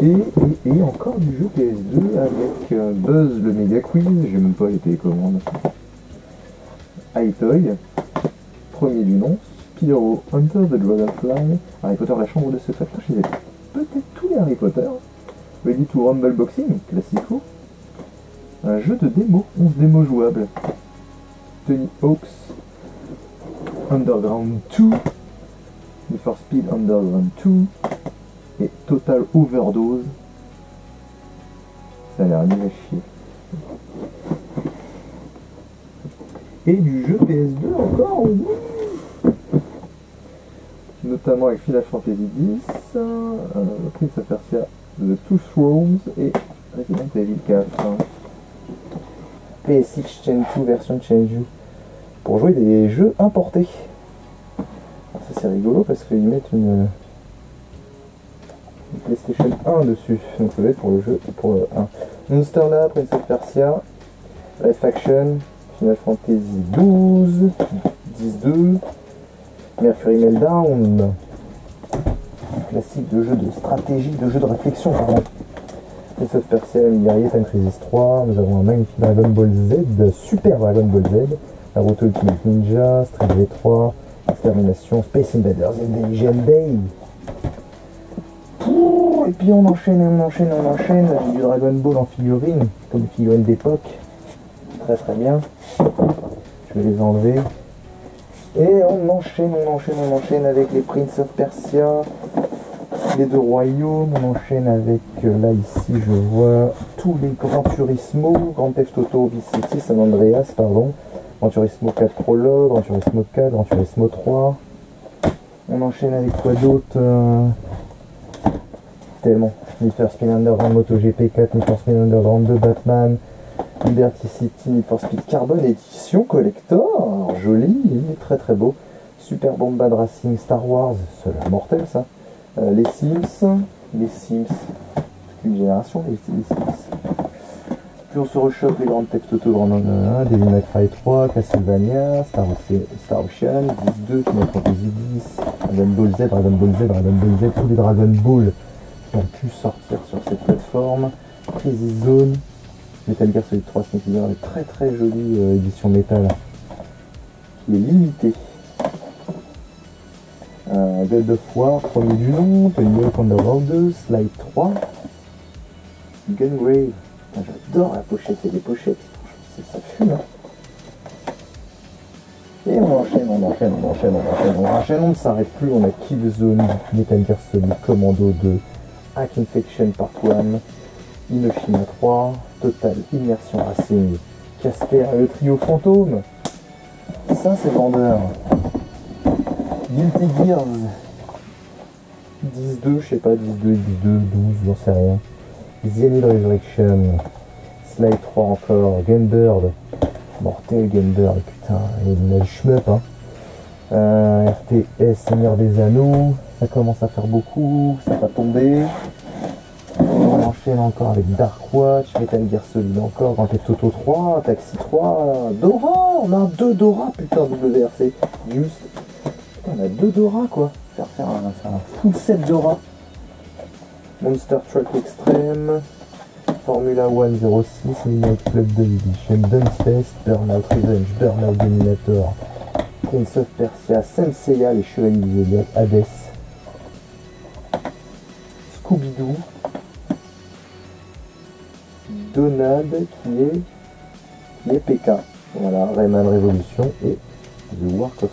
Et encore du jeu PS2 avec Buzz le méga quiz, j'ai même pas les télécommandes. iToy, premier du nom, Spyro, Hunter the Dragonfly, Harry Potter la chambre de secret, je les ai peut-être tous les Harry Potter. Ready to Rumble Boxing, classico. Un jeu de démo, 11 démos jouables. Tony Hawk's Underground 2, The Need for Speed Underground 2 et Total Overdose. Ça a l'air nul à chier. Et du jeu PS2 encore, notamment avec Final Fantasy X, Prince of Persia, The Two Thrones et Resident Evil 4. PSX Shenmue version Shenmue pour jouer des jeux importés. Alors ça c'est rigolo parce qu'ils mettent une PlayStation 1 dessus, donc ça va être pour le jeu pour le 1. Monster Lab, Prince of Persia, Red Faction, Final Fantasy 12, 10-2, Mercury Meltdown, classique de jeu de stratégie, de jeu de réflexion, pardon. Prince of Persia, Guerrier, Time Crisis 3, nous avons un magnifique Dragon Ball Z, Super Dragon Ball Z, Naruto Ultimate Ninja, Street V3, Extermination, Space Invaders, Invasion Day. Et puis on enchaîne, du Dragon Ball en figurine, comme les figurines d'époque. Très très bien. Je vais les enlever. Et on enchaîne avec les Prince of Persia, les deux royaumes. On enchaîne avec, là ici je vois tous les Gran Turismo, Grand Theft Auto, Vice City, San Andreas, pardon. Gran Turismo 4 Prologue, Gran Turismo 4, Gran Turismo 3. On enchaîne avec quoi d'autre tellement. Need for Speed Underground, MotoGP 4, Need for Speed Underground 2, Batman, Liberty City, Need for Speed Carbon édition collector, joli, très très beau. Super Bombad Racing, Star Wars, c'est mortel ça. Les Sims, une génération les Sims. Puis on se rechoppe les grandes Theft Auto Grand 1, Devil May Cry 3, Castlevania, Star Ocean, 10-2, Final Fantasy 10, Dragon Ball Z, tous les Dragon Ball qui ont pu sortir sur cette plateforme, Crisis Zone, Metal Gear Solid 3 Snake Eater, une très très jolie édition métal qui est limitée. God of War, premier du nom, Tony Hawk Underworld 2, Slide 3, Gungrave, j'adore la pochette et les pochettes, ça fume hein. Et on enchaîne, on ne s'arrête plus, on a Killzone, Metal Gear Solid, Commando 2, Hack Infection Part 1, Inoshima 3, Total Immersion Racing, Casper et le trio fantôme, ça c'est vendeur. Guilty Gears 10-2, je sais pas, 10-2, 12, j'en sais rien. Xenid Resurrection, Slide 3 encore, Gunbird, mortel Gunbird, putain, il a du shmup hein. RTS Seigneur des Anneaux, ça commence à faire beaucoup, ça va tomber. On enchaîne encore avec Dark Watch, Metal Gear Solid encore, Grand Theft Auto 3, Taxi 3, Dora, on a 2 Dora, putain, WRC, juste. On a 2 Dora quoi, faire un full set Dora. Monster Truck Extreme, Formula 1 06, Midnight Club 2 Edition, Dunfest, Burnout Revenge, Burnout Dominator, Prince of Persia, Senseiya, les Chevaliers du Zodiac, Hades, Scooby-Doo, Donald qui est PK, voilà, Rayman Revolution et The Work of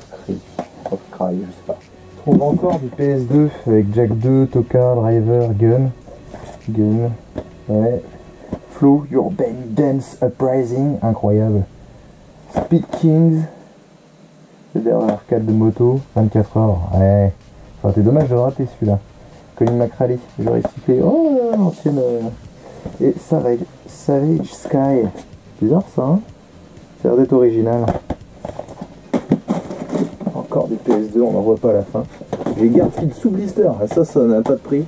Cry, je sais pas. On trouve encore du PS2 avec Jack 2, Toka, Driver, Gun, ouais. Flow, Your Belly Dance Uprising, incroyable. Speed Kings, c'est derrière l'arcade de moto, 24 heures, ouais. Enfin, c'est dommage de rater celui-là. Colin McRae, je vais recycler. Oh, l'ancienne. Et Savage Sky. Bizarre ça, hein. Ça a l'air d'être original. Encore des PS2, on n'en voit pas à la fin. J'ai Garfield sous blister, ça n'a pas de prix.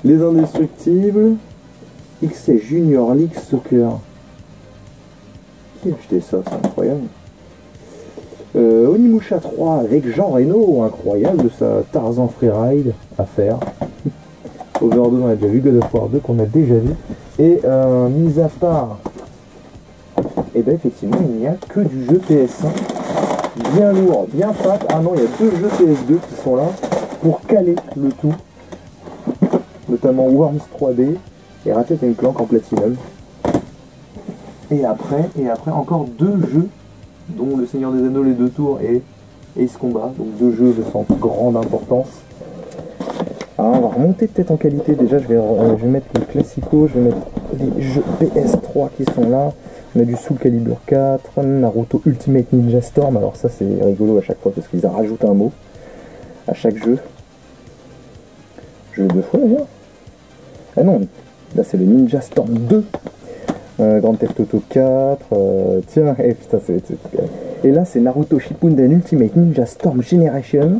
Les Indestructibles, XC Junior League Soccer. Qui a acheté ça, c'est incroyable. Onimusha 3 avec Jean Reno, incroyable, ça, Tarzan Freeride à faire. Overdose, on a déjà vu, God of War 2 qu'on a déjà vu. Et mis à part, et ben effectivement il n'y a que du jeu PS1. Bien lourd, bien fat. Ah non, il y a 2 jeux PS2 qui sont là pour caler le tout. Notamment Worms 3D et Ratchet & Clank en Platinum. Et après encore 2 jeux, dont Le Seigneur des Anneaux les 2 tours et Ace Combat. Donc 2 jeux de sans grande importance. Alors on va remonter peut-être en qualité. Déjà je vais mettre les classicos, je vais mettre les jeux PS3 qui sont là. On a du Soul Calibur 4, Naruto Ultimate Ninja Storm. Alors ça c'est rigolo à chaque fois parce qu'ils rajoutent un mot à chaque jeu. Jeu 2 fois d'ailleurs. Ah non, là c'est le Ninja Storm 2. Grand Theft Auto 4. Tiens, putain c'est... Et là c'est Naruto Shippuden Ultimate Ninja Storm Generation.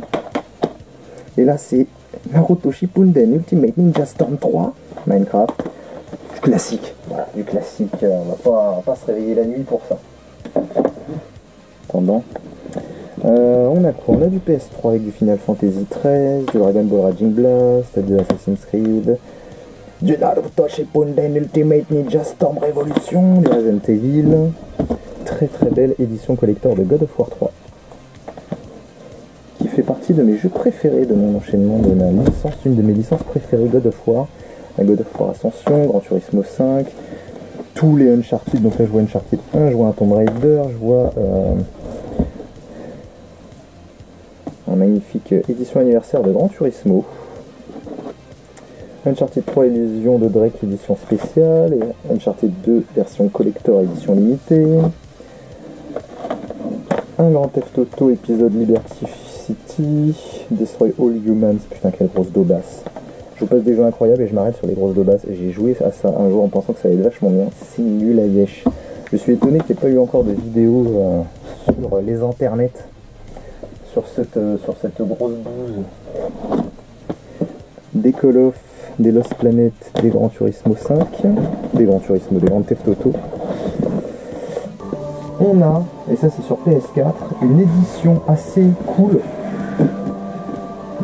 Et là c'est Naruto Shippuden Ultimate Ninja Storm 3. Minecraft. Du classique. Voilà, du classique. On va pas se réveiller la nuit pour ça. Pendant. On a quoi? On a du PS3 avec du Final Fantasy XIII, du Dragon Ball Raging Blast, du Assassin's Creed, du Naruto Shippuden Ultimate Ninja Storm Revolution, du Resident Evil. Très très belle édition collector de God of War 3. Qui fait partie de mes jeux préférés de mon enchaînement de ma licence, une de mes licences préférées God of War. God of War Ascension, Gran Turismo 5, tous les Uncharted. Donc là je vois Uncharted 1, je vois un Tomb Raider, je vois un magnifique édition anniversaire de Gran Turismo. Uncharted 3 édition de Drake édition spéciale et Uncharted 2 version collector édition limitée. Un Grand Theft Auto épisode Liberty City, Destroy All Humans, putain quelle grosse daubasse. Je vous passe des jeux incroyables et je m'arrête sur les grosses daubasses. J'ai joué à ça un jour en pensant que ça allait être vachement bien. C'est nul à yesh. Je suis étonné qu'il n'y ait pas eu encore de vidéos sur les internets sur cette grosse bouse. Des Call of, des Lost Planet, des Gran Turismo 5, des Gran Theft Auto. On a, et ça c'est sur PS4, une édition assez cool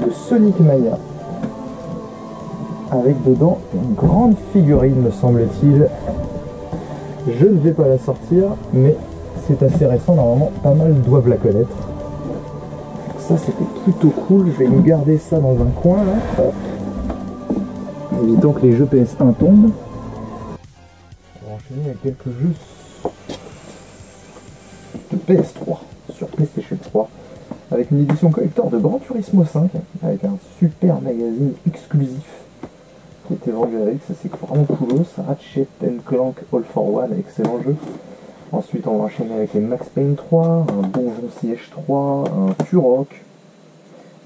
de Sonic Mania. Avec dedans une grande figurine, me semble-t-il. Je ne vais pas la sortir, mais c'est assez récent, normalement pas mal doivent la connaître. Ça c'était plutôt cool, je vais me garder ça dans un coin là. Évitant que les jeux PS1 tombent. On va enchaîner avec quelques jeux de PS3 sur PlayStation 3. Avec une édition collector de Gran Turismo 5, avec un super magazine exclusif qui était vendu avec, ça c'est vraiment coolos. Ratchet & Clank All for One, excellent jeu. Ensuite on va enchaîner avec les Max Payne 3, un Donjon Siege 3, un Turok,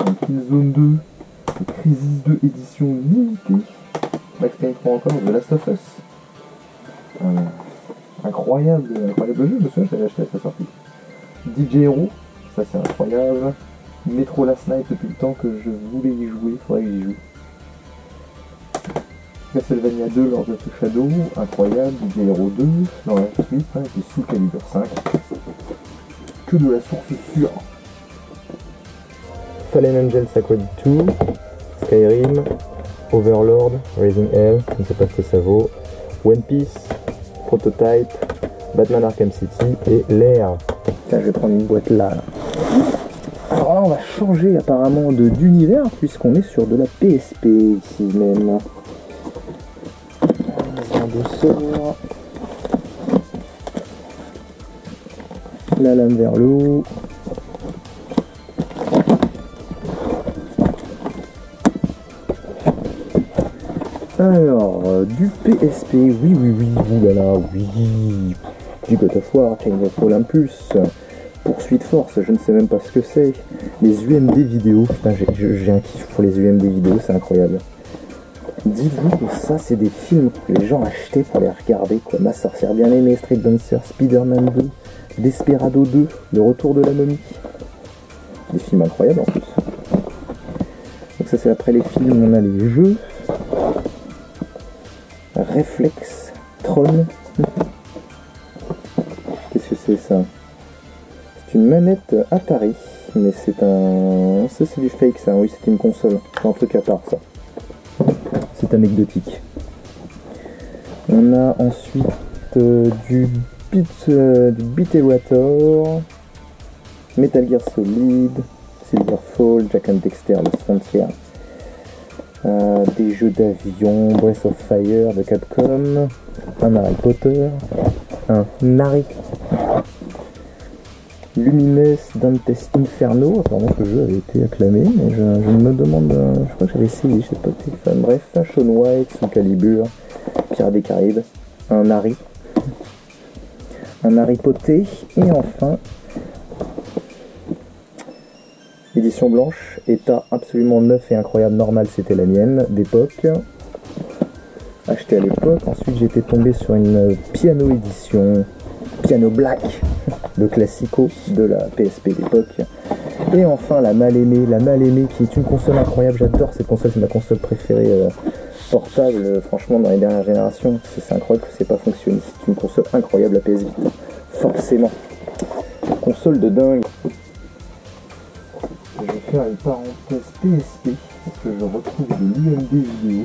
un Killzone 2, un Crisis 2 édition limitée, Max Payne 3 encore, The Last of Us. Incroyable jeu, je me souviens, je l'avais acheté à sa sortie. DJ Hero, ça c'est incroyable. Metro Last Night depuis le temps que je voulais y jouer, il faudrait que j'y joue. Castlevania 2, Lord of the Shadow, incroyable. DJ Hero 2, dans la suite, et puis Soul Calibur 5. Que de la source sûre. Fallen Angel Sacred 2, Skyrim, Overlord, Raising Hell, je ne sais pas ce que ça vaut, One Piece, Prototype, Batman Arkham City et Lair. Tiens, je vais prendre une boîte là. Alors là, on va changer apparemment d'univers puisqu'on est sur de la PSP ici même. Douceur. La lame vers le haut. Alors, du PSP, oui, oulala, oui. Du God of War, Chain of Olympus, Poursuite Force, je ne sais même pas ce que c'est. Les UMD vidéo, putain, j'ai un kiff pour les UMD vidéo, c'est incroyable. Dites-vous que ça, c'est des films que les gens achetaient pour les regarder, quoi. Ma sorcière bien aimée, Street Dancer, Spider-Man 2, Desperado 2, Le Retour de la Momie. Des films incroyables en plus. Donc ça, c'est après les films, on a les jeux. Reflex, Tron. Qu'est-ce que c'est ça? C'est une manette Atari, mais c'est un... Ça, c'est du fake, ça. Oui, c'est une console. C'est un truc à part, ça. C'est anecdotique. On a ensuite du Beat Water, Metal Gear Solid, Silverfall, Jack and Dexter, Lost Frontier, des jeux d'avion, Breath of Fire de Capcom, un Harry Potter, un Nari, Lumines Dantes Inferno, apparemment ce jeu avait été acclamé, mais je me demande, je crois que j'avais essayé, je sais pas si fan. Bref, un Shaun White, Soul Calibur, Pirates des Caraïbes, un Harry Potter, et enfin, édition blanche, état absolument neuf et incroyable, normal c'était la mienne, d'époque, acheté à l'époque. Ensuite j'étais tombé sur une piano édition, Piano Black, le classico de la PSP d'époque. Et enfin la mal aimée qui est une console incroyable, j'adore cette console, c'est ma console préférée portable, franchement dans les dernières générations, c'est incroyable que c'est pas fonctionné, c'est une console incroyable la PS Vita, forcément, console de dingue. Je vais faire une parenthèse PSP, parce que je retrouve de l'UMD vidéo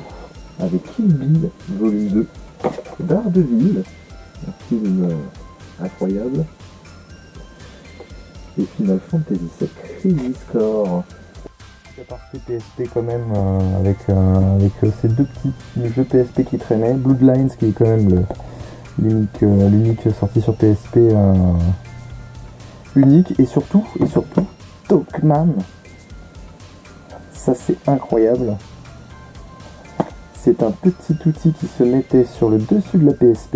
avec Kill Bill, volume 2, Daredevil, un film incroyable, et Final Fantasy VII Crisis Core. La partie PSP quand même, avec ces deux petits jeux PSP qui traînaient, Bloodlines qui est quand même l'unique sortie sur PSP unique, et surtout Talkman, ça c'est incroyable. C'est un petit outil qui se mettait sur le dessus de la PSP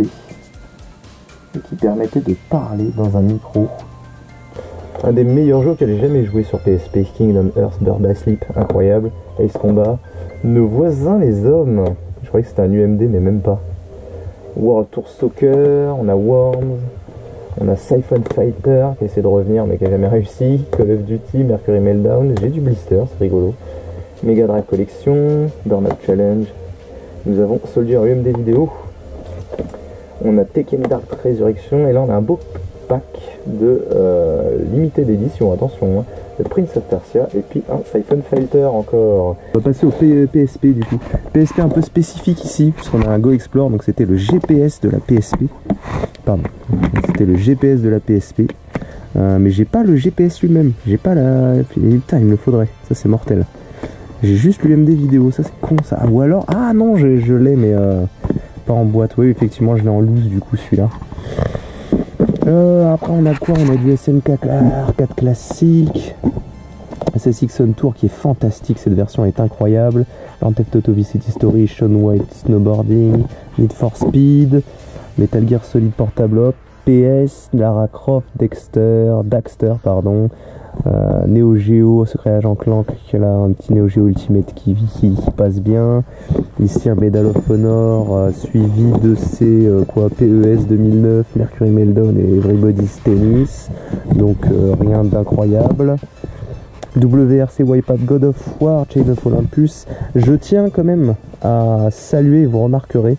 et qui permettait de parler dans un micro. Un des meilleurs jeux que j'ai jamais joué sur PSP, Kingdom Hearts Birth by Sleep, incroyable. Ace Combat, Nos voisins les hommes, je croyais que c'était un UMD mais même pas. World Tour Soccer, on a Worms, on a Siphon Fighter qui essaie de revenir mais qui n'a jamais réussi, Call of Duty, Mercury Meltdown, j'ai du Blister, c'est rigolo. Mega Drive Collection, Burnout Challenge, nous avons Soldier UMD vidéo, on a Tekken Dark Resurrection, et là on a un beau pack de limité d'édition, attention, hein, de Prince of Persia, et puis un Siphon Fighter encore. On va passer au PSP du coup. PSP un peu spécifique ici, puisqu'on a un Go Explore, donc c'était le GPS de la PSP. Pardon, c'était le GPS de la PSP. Mais j'ai pas le GPS lui-même, j'ai pas la... Putain, il me le faudrait, ça c'est mortel. J'ai juste l'UMD vidéo, ça c'est con ça. Ou alors, ah non, je l'ai, mais pas en boîte. Oui, effectivement, je l'ai en loose du coup celui-là. Après, on a quoi? On a du SNK arcade classique, SSX On Tour qui est fantastique, cette version est incroyable. Grand Theft Auto Vice City Story, Shaun White Snowboarding, Need for Speed, Metal Gear Solid Portable Op, PS, Lara Croft, Daxter, pardon. Neo Geo, Secret Agent Clank, là un petit Neo Geo Ultimate qui passe bien. Ici un Medal of Honor suivi de ces PES 2009, Mercury Meltdown et Everybody's Tennis, donc rien d'incroyable. WRC Wipeout, God of War, Chain of Olympus. Je tiens quand même à saluer, vous remarquerez,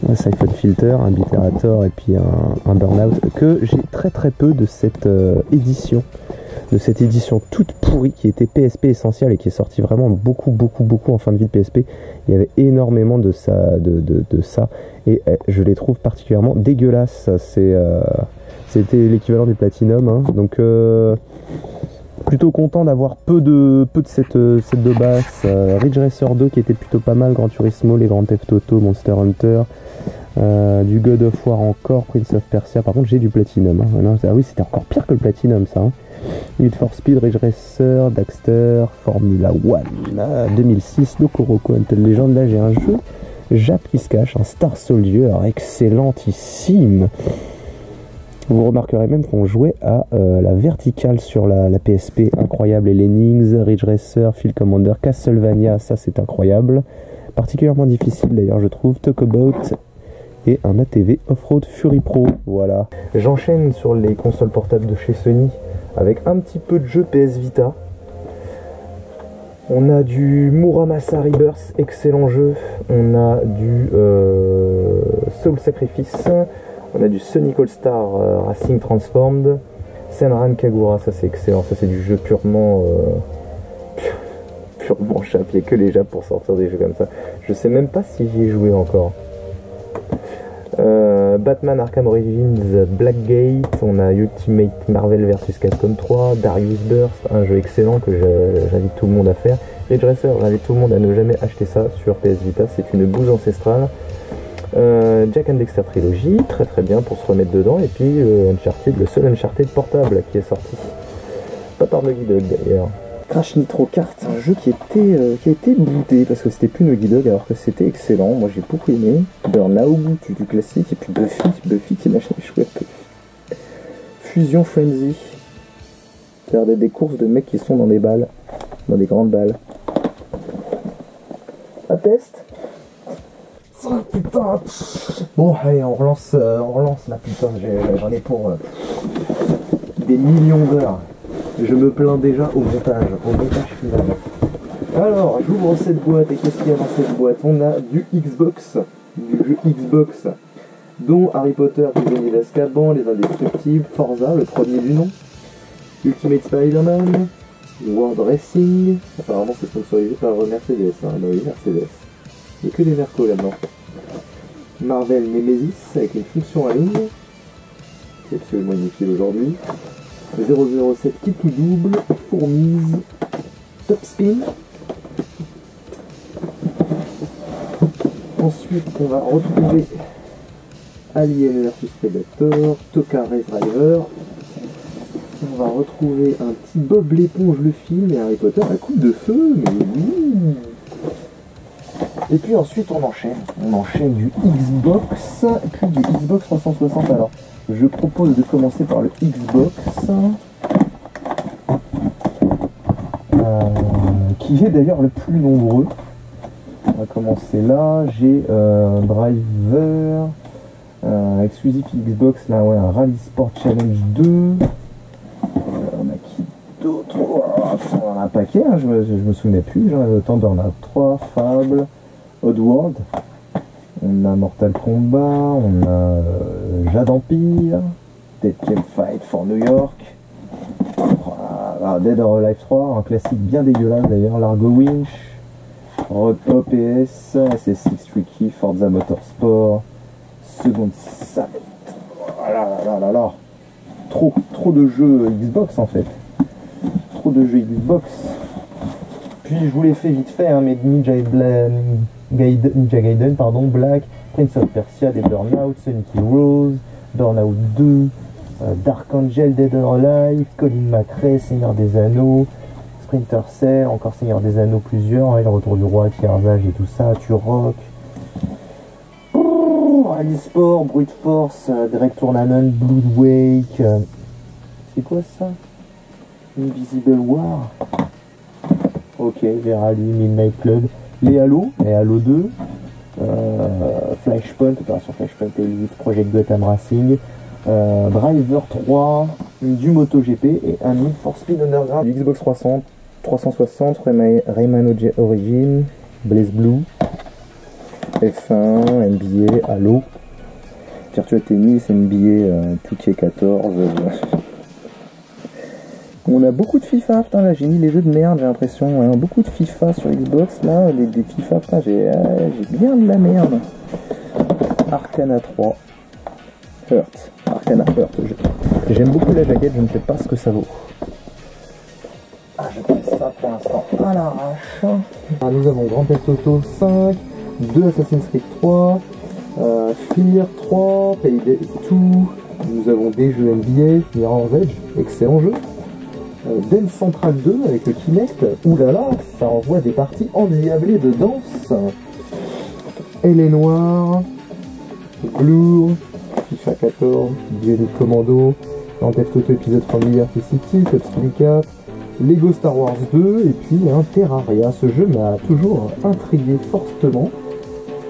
un Siphon Filter, un Biterator et puis un Burnout, que j'ai très peu de cette édition, toute pourrie qui était PSP Essential et qui est sortie vraiment beaucoup en fin de vie de PSP. Il y avait énormément de ça, et je les trouve particulièrement dégueulasses. C'était l'équivalent du Platinum, hein. Donc plutôt content d'avoir peu de cette de basse. Ridge Racer 2 qui était plutôt pas mal, Gran Turismo, les Grand Theft Auto, Monster Hunter, du God of War encore, Prince of Persia. Par contre j'ai du Platinum, hein. Ah oui, c'était encore pire que le Platinum ça, hein. Need for Speed, Ridge Racer, Daxter, Formula One, 2006, Loco Until Legend. Là j'ai un jeu Jap qui se cache, un Star Soldier excellentissime. Vous remarquerez même qu'on jouait à la verticale sur la PSP, incroyable. Et Lemmings, Ridge Racer, Field Commander, Castlevania, ça c'est incroyable. Particulièrement difficile d'ailleurs je trouve, Talk About et un ATV Off-Road Fury Pro, voilà. J'enchaîne sur les consoles portables de chez Sony avec un petit peu de jeux PS Vita. On a du Muramasa Rebirth, excellent jeu. On a du Soul Sacrifice. On a du Sonic All-Star Racing Transformed. Senran Kagura, ça c'est excellent. Ça c'est du jeu purement Jap. Il n'y a que les Jap pour sortir des jeux comme ça. Je sais même pas si j'y ai joué encore. Batman Arkham Origins Blackgate. On a Ultimate Marvel vs Capcom 3. Darius Burst, un jeu excellent que j'invite tout le monde à faire. Ridge Racer, j'invite tout le monde à ne jamais acheter ça sur PS Vita. C'est une bouse ancestrale. Jack and Dexter Trilogy, très très bien pour se remettre dedans. Et puis Uncharted, le seul Uncharted portable qui est sorti. Pas par Naughty Dog d'ailleurs. Crash Nitro Kart, un jeu qui a été boudé parce que c'était plus Naughty Dog alors que c'était excellent. Moi j'ai beaucoup aimé. Burnout, du classique, et puis Buffy qui m'a jamais joué un peu. Fusion Frenzy. Ça a l'air d'être des courses de mecs qui sont dans des balles, dans des grandes balles. Un test. Oh putain. Bon allez, on relance là putain, j'en ai pour des millions d'heures. Je me plains déjà au montage final. Alors, j'ouvre cette boîte et qu'est-ce qu'il y a dans cette boîte? On a du Xbox, du jeu Xbox, dont Harry Potter, Prisonnier d'Azkaban, Les Indestructibles, Forza, le premier du nom, Ultimate Spider-Man, World Racing, apparemment c'est sponsorisé par Mercedes, hein, bah oui, Mercedes. Il n'y a que des Mercos là-dedans. Marvel Nemesis, avec une fonction à ligne, c'est absolument inutile aujourd'hui. 007 kit ou double, fourmise, top spin. Ensuite, on va retrouver Alien vs Predator, Toka Race Driver. On va retrouver un petit Bob l'éponge le film et Harry Potter à coupe de feu, mais oui. Et puis ensuite, on enchaîne du Xbox, et puis du Xbox 360. Alors, je propose de commencer par le Xbox, qui est d'ailleurs le plus nombreux. On va commencer là. J'ai Driver, exclusif Xbox, là ouais, un Rally Sport Challenge 2. On a qui d'autre? On en a un paquet, hein, je me souvenais plus. J'en avais autant. Burnout 3, Fable, Oddworld. On a Mortal Kombat, on a Jade Empire, Dead Cave Fight for New York, Dead or Alive 3, un classique bien dégueulasse d'ailleurs, Largo Winch, Road OPS, SS6 Tricky, Forza Motorsport, Second Sight. Là. Trop de jeux Xbox en fait. Trop de jeux Xbox. Puis je vous l'ai fait vite fait, hein, mais Ninja Gaiden, Black, Prince of Persia, des Burnout, Sonic Heroes, Burnout 2, Dark Angel, Dead or Alive, Colin McRae, Seigneur des Anneaux, Splinter Cell, encore Seigneur des Anneaux plusieurs, le Retour du Roi, Tier'Age et tout ça, Turok, Rally Sport, Brute Force, Direct Tournament, Blood Wake, c'est quoi ça? Invisible War. Ok, Verali, Midnight Club, les Halo 2, Flashpoint, Opération Flashpoint Elite, Project Gotham Racing, Driver 3, du MotoGP et un Need for Speed Underground, du Xbox 360, Rayman Origin, Blaze Blue, F1, NBA, Halo, Virtua Tennis, NBA 2K14. On a beaucoup de FIFA, putain là j'ai mis les jeux de merde, j'ai l'impression, hein. Beaucoup de FIFA sur Xbox, là, des FIFA, putain j'ai bien de la merde. Arcana 3, Arcana Heart, j'aime beaucoup la jaquette, je ne sais pas ce que ça vaut. Ah, je prends ça pour l'instant à l'arrache. Nous avons Grand Theft Auto 5, 2 Assassin's Creed 3, Fear 3, Payday 2, nous avons des jeux NBA, Mirror's Edge, excellent jeu. Dance Central 2 avec le Kinect, oulala, ça envoie des parties endiablées de danse. Elle est noire, Blue, FIFA 14, Bionic Commando, Grand Theft Auto épisode from Liberty City, Top Spin 4, Lego Star Wars 2 et puis un Terraria. Ce jeu m'a toujours intrigué fortement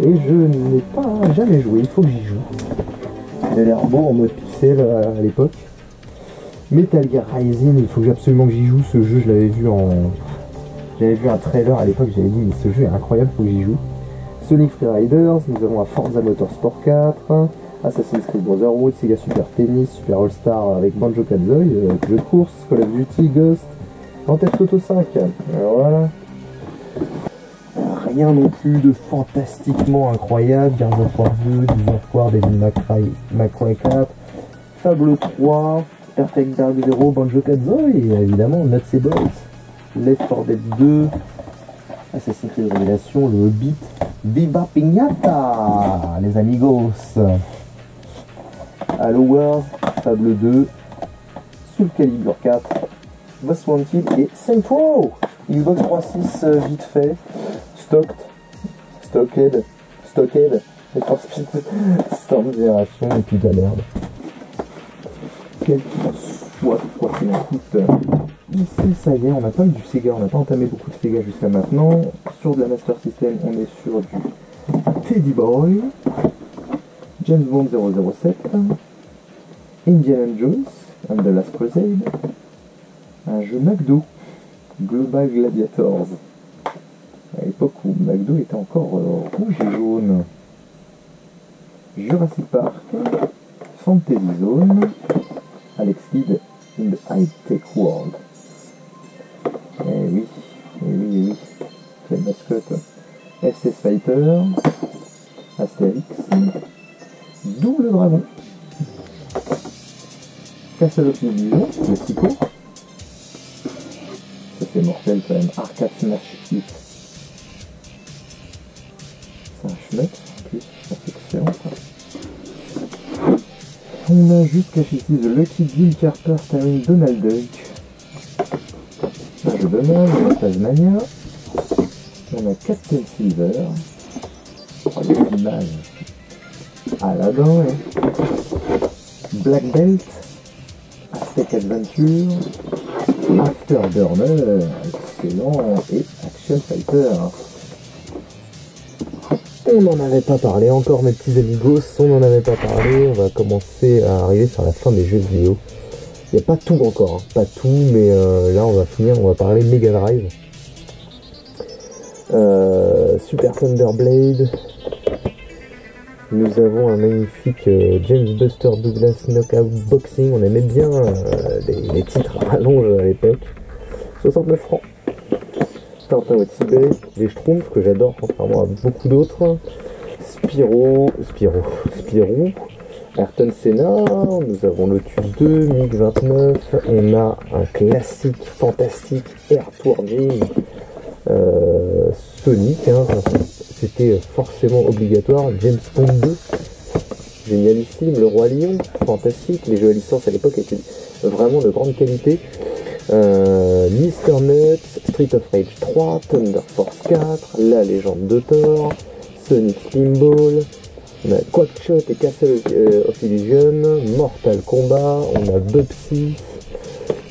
et je n'ai pas jamais joué, il faut que j'y joue. Il a l'air beau en mode pixel à l'époque. Metal Gear Rising, il faut absolument que j'y joue, ce jeu je l'avais vu un trailer à l'époque, j'avais dit mais ce jeu est incroyable, il faut que j'y joue. Sonic Free Riders, nous avons un Forza Motorsport 4, Assassin's Creed Brotherhood, Sega Super Tennis, Super All Star avec Banjo Kazooie, jeu de course, Call of Duty, Ghost, Grand Theft Auto 5, voilà. Rien non plus de fantastiquement incroyable, Gears of War 2, Gears of War, Devil May Cry 4, Fable 3, Perfect Dark Zero, Banjo Kazooie et évidemment Nuts and Bolts, Left 4 Dead 2, Assassin's Creed Révélation, le Hobbit, Viva Piñata, les amigos. Halo Wars, Fable 2, Soul Calibur 4, Most Wanted et Saints Row. Xbox 3.6 vite fait, Stocked, Storm Génération et puis de la merde. Quel soit quoi qu'il en coûte. Ici ça y est, on a pas eu du Sega, on n'a pas entamé beaucoup de Sega jusqu'à maintenant. Sur de la Master System, on est sur du Teddy Boy, James Bond 007, Indiana Jones and the Last Crusade, un jeu McDo, Global Gladiators, à l'époque où McDo était encore rouge et jaune, Jurassic Park, Fantasy Zone, Alex Kidd in the High Tech World. Eh oui, quelle mascotte. SS Fighter, Astérix, Double Dragon, Castle of Illusion, le Psycho. Ça c'est mortel quand même, Arcade Smash Hit. C'est un schmuck en plus, c'est excellent ça. On a juste caché ici The Lucky Jim Carter starring Donald Duck. Un jeu de mal, on a Tasmania. On a Captain Silver. Oh, les images. Aladdin, hein. Black Belt. Aztec Adventure. Afterburner. Excellent. Et Action Fighter. On n'en avait pas parlé encore, mes petits amigos, on n'en avait pas parlé. On va commencer à arriver sur la fin des jeux vidéo. Il n'y a pas tout encore, hein. Pas tout, mais là on va finir, on va parler Mega Drive. Super Thunder Blade. Nous avons un magnifique James Buster Douglas Knockout Boxing. On aimait bien les titres à rallonge à l'époque. 69 francs. Tintin au Tibet, les Schtroumpfs que j'adore contrairement à beaucoup d'autres, Spirou, Ayrton Senna, nous avons Lotus 2, MiG-29, on a un classique fantastique Air Tour Gym, Sonic, hein, c'était forcément obligatoire, James Bond 2, génialissime, Le Roi Lion, fantastique, les jeux à licence à l'époque étaient vraiment de grande qualité. Mr. Nuts, Street of Rage 3, Thunder Force 4, La Légende de Thor, Sonic Spinball, on a Quackshot et Castle of Illusion, Mortal Kombat, on a Bubsy,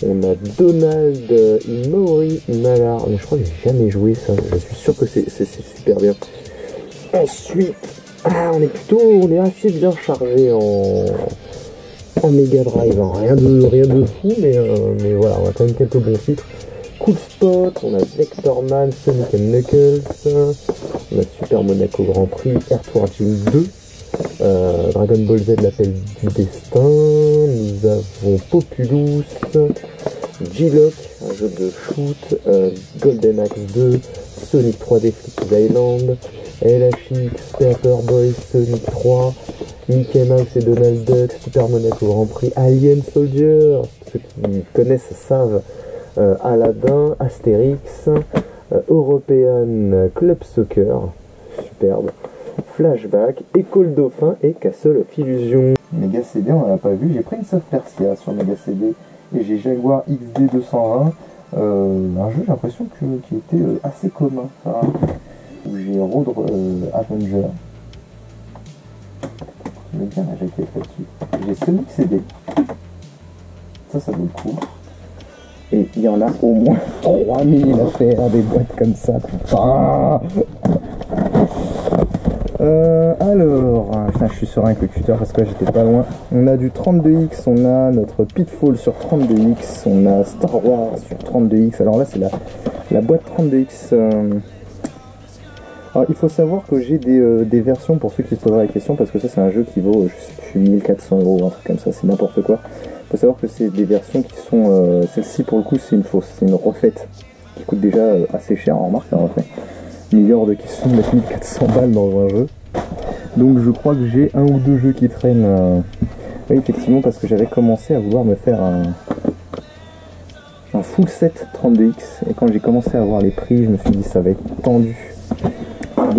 on a Donald in Maori Malar, mais je crois que j'ai jamais joué ça, je suis sûr que c'est super bien. Ensuite, on est assez bien chargé en Mega Drive, hein. Rien de fou, mais voilà, on a quand même quelques bons titres. Cool Spot, on a Vectorman, Sonic and Knuckles, on a Super Monaco Grand Prix, Air Tour Gym 2, Dragon Ball Z, l'appel du destin, nous avons Populous, G-Lock, un jeu de shoot, Golden Axe 2, Sonic 3D Flip Island, LHX, Paperboy, Sonic 3, Mickey Mouse et Donald Duck, Super Monaco Grand Prix, Alien Soldier, ceux qui connaissent savent, Aladdin, Astérix, European Club Soccer, superbe, Flashback, École Dauphin et Castle of Illusion. Mega CD, on l'a pas vu, j'ai Prince of Persia sur Mega CD et j'ai Jaguar XD 220, un jeu j'ai l'impression qui était assez commun, ça, où j'ai Road Avenger. J'aime bien la jaquette là-dessus. J'ai Sonic CD. Ça vaut le coup. Et il y en a au moins 3000 à faire des boîtes comme ça. Putain. Alors, putain, je suis serein avec le tuteur parce que là j'étais pas loin. On a du 32X, on a notre Pitfall sur 32X, on a Star Wars sur 32X. Alors là c'est la boîte 32X. Alors il faut savoir que j'ai des versions pour ceux qui se poseraient la question, parce que ça c'est un jeu qui vaut, je sais plus, 1400 €, un truc comme ça, c'est n'importe quoi. Il faut savoir que c'est des versions qui sont, celle-ci pour le coup c'est une fausse, c'est une refaite, qui coûte déjà assez cher en remarque, en refait. Il y a hors de question de mettre 1400 balles dans un jeu. Donc je crois que j'ai un ou deux jeux qui traînent, oui effectivement, parce que j'avais commencé à vouloir me faire un full set 32X, et quand j'ai commencé à voir les prix, je me suis dit ça va être tendu.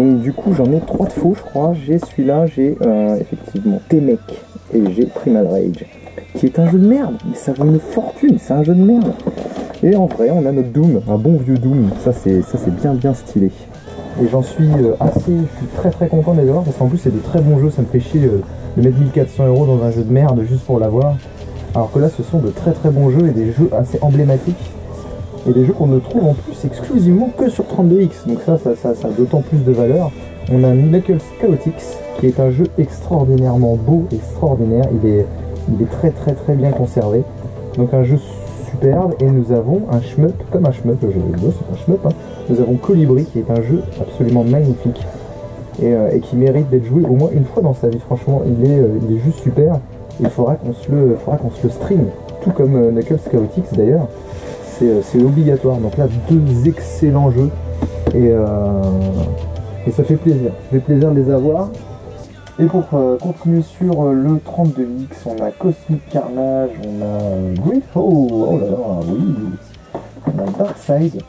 Donc du coup j'en ai 3 de faux je crois, j'ai celui-là, j'ai effectivement T-Mech et j'ai Primal Rage, qui est un jeu de merde, mais ça vaut une fortune, c'est un jeu de merde. Et en vrai on a notre Doom, un bon vieux Doom, ça c'est bien stylé. Et j'en suis je suis très content de les avoir parce qu'en plus c'est de très bons jeux, ça me fait chier de mettre 1400 € dans un jeu de merde juste pour l'avoir. Alors que là ce sont de très bons jeux et des jeux assez emblématiques. Et des jeux qu'on ne trouve en plus exclusivement que sur 32X, donc ça a d'autant plus de valeur. On a Knuckles Chaotix, qui est un jeu extraordinairement beau, extraordinaire, il est très bien conservé. Donc un jeu superbe, et nous avons un shmup, comme un shmup, le jeu de c'est un shmup, hein. Nous avons Colibri, qui est un jeu absolument magnifique, et qui mérite d'être joué au moins une fois dans sa vie, franchement, il est juste super. Il faudra qu'on se le stream, tout comme Knuckles Chaotix d'ailleurs. C'est obligatoire, donc là 2 excellents jeux et ça fait plaisir, de les avoir. Et pour continuer sur le 32X, on a Cosmic Carnage, on a Grief, oh là là, oui, on a Darkside,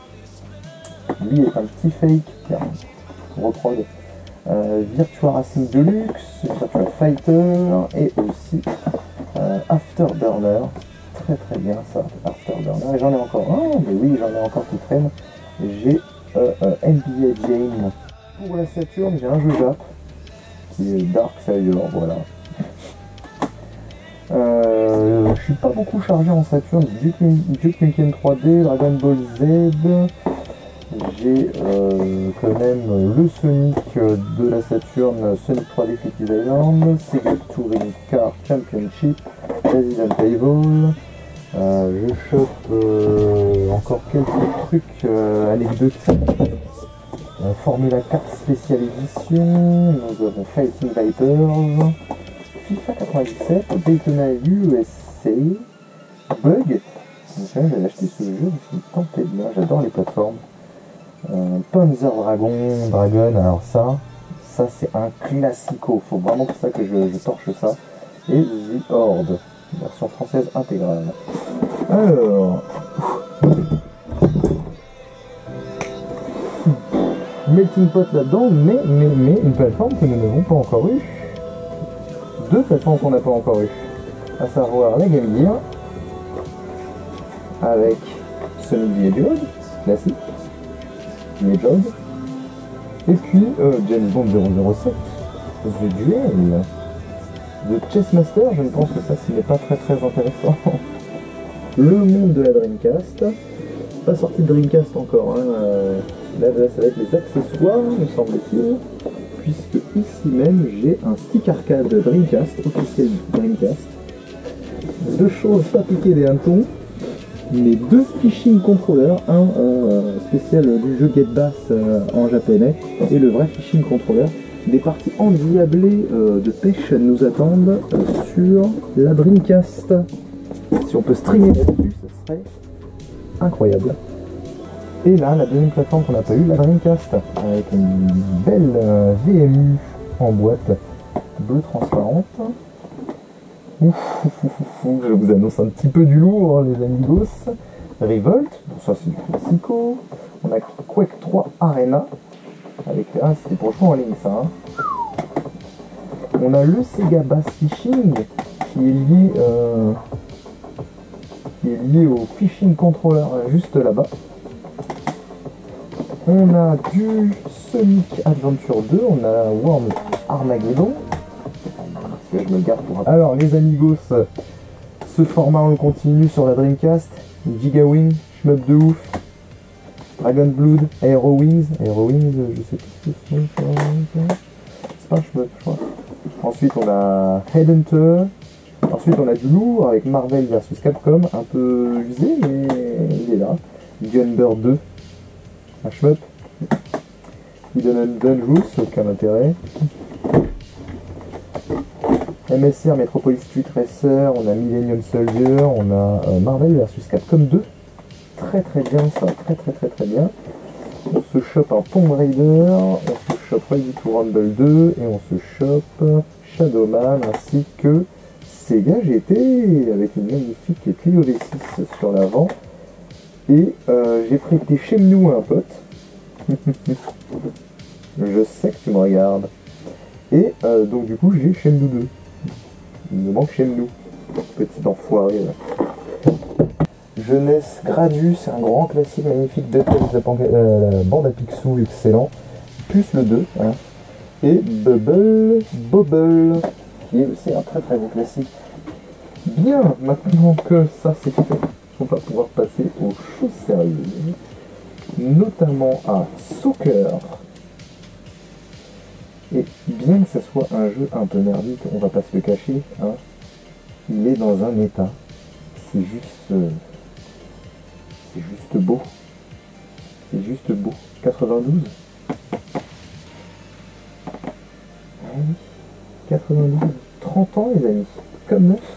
lui est un petit fake, reprod, Virtua Racing Deluxe, Virtua Fighter et aussi Afterburner. Très bien ça, Afterburner, et j'en ai encore un, mais oui j'en ai encore qui traîne, j'ai NBA Jam. Pour la Saturn j'ai un jeu Jap, qui est Darksider, voilà. Je suis pas beaucoup chargé en Saturn, Duke Nukem 3D, Dragon Ball Z, j'ai quand même le Sonic de la Saturn, Sonic 3D Cities Island, Sega Touring Car Championship, Resident Evil. Je chope encore quelques trucs anecdotiques. Formula Kart Special Edition, nous avons Fighting Vipers, FIFA 97, Daytona USA, Bug. J'avais acheté ce jeu, je me suis tenté bien, j'adore les plateformes. Panzer Dragon, alors ça c'est un classico, faut vraiment pour ça que je torche ça. Et The Horde, version française intégrale. Alors, Melting Pot là-dedans, mais une plateforme que nous n'avons pas encore eue. 2 plateformes qu'on n'a pas encore eues, à savoir la Game Gear, avec Sonic the Hedgehog, classique, The Hedgehog, et puis James Bond 007, The Duel, de Chessmaster. Je ne pense que ça ce n'est pas très intéressant. Le monde de la Dreamcast, pas sorti de Dreamcast encore, hein. Là ça va être les accessoires me semble-t-il, puisque ici même j'ai un stick arcade Dreamcast, officiel Dreamcast, 2 choses pas piquées des hannetons, mais 2 fishing controllers, un spécial du jeu Get Bass en japonais, et le vrai fishing controller. Des parties endiablées de pêche nous attendent sur la Dreamcast. Si on peut streamer là-dessus, ce serait incroyable. Et là, la deuxième plateforme qu'on n'a pas eu, la Dreamcast, avec une belle VMU en boîte bleue transparente. Je vous annonce un petit peu du lourd, hein, les amigos. Revolt, bon, ça c'est du classico. On a Quake 3 Arena, avec c'était pour jouer en ligne ça. Hein. On a le Sega Bass Fishing, qui est lié au Fishing Controller juste là-bas. On a du Sonic Adventure 2, on a Worm Armageddon. Je me garde pour... Alors les amigos, ce format on le continue sur la Dreamcast. Giga Wing, shmup de ouf. Dragon Blood, Aero Wings, je sais plus ce que c'est pas un shmup je crois. Ensuite on a Headhunter. Ensuite on a du lourd avec Marvel vs Capcom, un peu usé mais il est là. Gunbird 2, un shmup. Hidden and Dangerous, aucun intérêt. MSR Metropolis Street Racer, on a Millennium Soldier, on a Marvel vs Capcom 2. Très bien ça, très bien. On se chope un Tomb Raider, on se chope Ready to Rumble 2 et on se chope Shadowman ainsi que Sega GT avec une magnifique Clio V6 sur l'avant. Et j'ai prêté chez nous à un pote. Je sais que tu me regardes. Et donc du coup j'ai Shenmue 2. Il me manque Shenmue. Petit enfoiré là. Jeunesse Gradius, c'est un grand classique magnifique de la bande à Picsou, excellent. Plus le 2, hein. Et Bubble, qui est aussi un très très beau classique. Bien, maintenant que ça c'est fait, on va pouvoir passer aux choses sérieuses. Notamment à Soccer. Et bien que ce soit un jeu un peu merdique, on va pas se le cacher, hein, il est dans un état. C'est juste beau. C'est juste beau. 92. Ah oui, 92. 30 ans les amis. Comme neuf.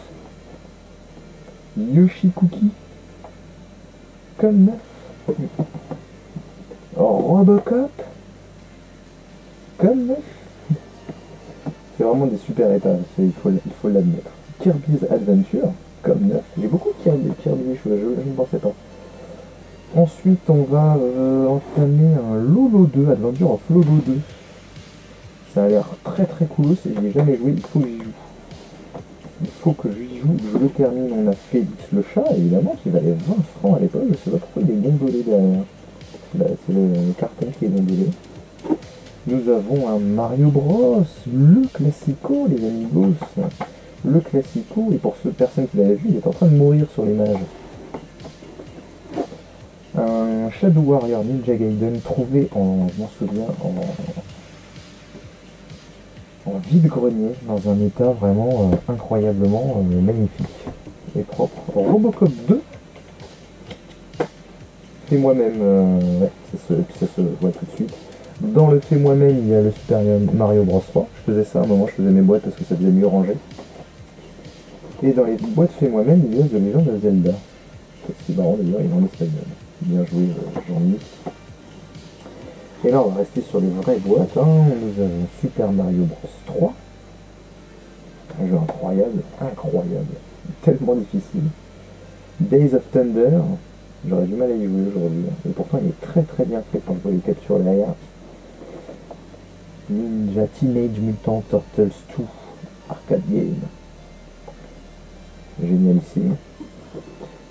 Yoshi Cookie. Comme neuf. Robocop. Comme neuf. C'est vraiment des super états, il faut l'admettre. Kirby's Adventure, comme neuf. J'ai beaucoup de Kirby, je ne pensais pas. Ensuite, on va entamer un Lolo 2, Adventure of Lolo 2. Ça a l'air très très cool, je n'y ai jamais joué, il faut que j'y joue. Il faut que j'y joue, je le termine. On a Félix le chat, évidemment, qui valait 20 francs à l'époque, je ne sais pas pourquoi il est gondolé derrière. Là, c'est le carton qui est gondolé. Nous avons un Mario Bros, le classico, les amigos. Le classico, et pour ceux personnes qui l'avaient vu, il est en train de mourir sur l'image. Un Shadow Warrior Ninja Gaiden trouvé en, je m'en souviens, en vide-grenier, dans un état vraiment incroyablement magnifique et propre. Robocop 2, fait moi-même, ouais, ça se voit tout de suite. Dans le fait moi-même, il y a le Super Mario Bros 3. Je faisais ça à un moment, je faisais mes boîtes parce que ça faisait mieux ranger. Et dans les boîtes fait moi-même, il y a The Legend of Zelda. C'est marrant d'ailleurs, il est en espagnol. Bien joué, Jean-Mi. Et là, on va rester sur les vraies boîtes. Hein. Nous avons Super Mario Bros 3. Un jeu incroyable, tellement difficile. Days of Thunder. J'aurais du mal à y jouer aujourd'hui. Et pourtant, il est très très bien fait quand je vois les captures derrière. Ninja Teenage Mutant Turtles 2 Arcade Game. Génialissime.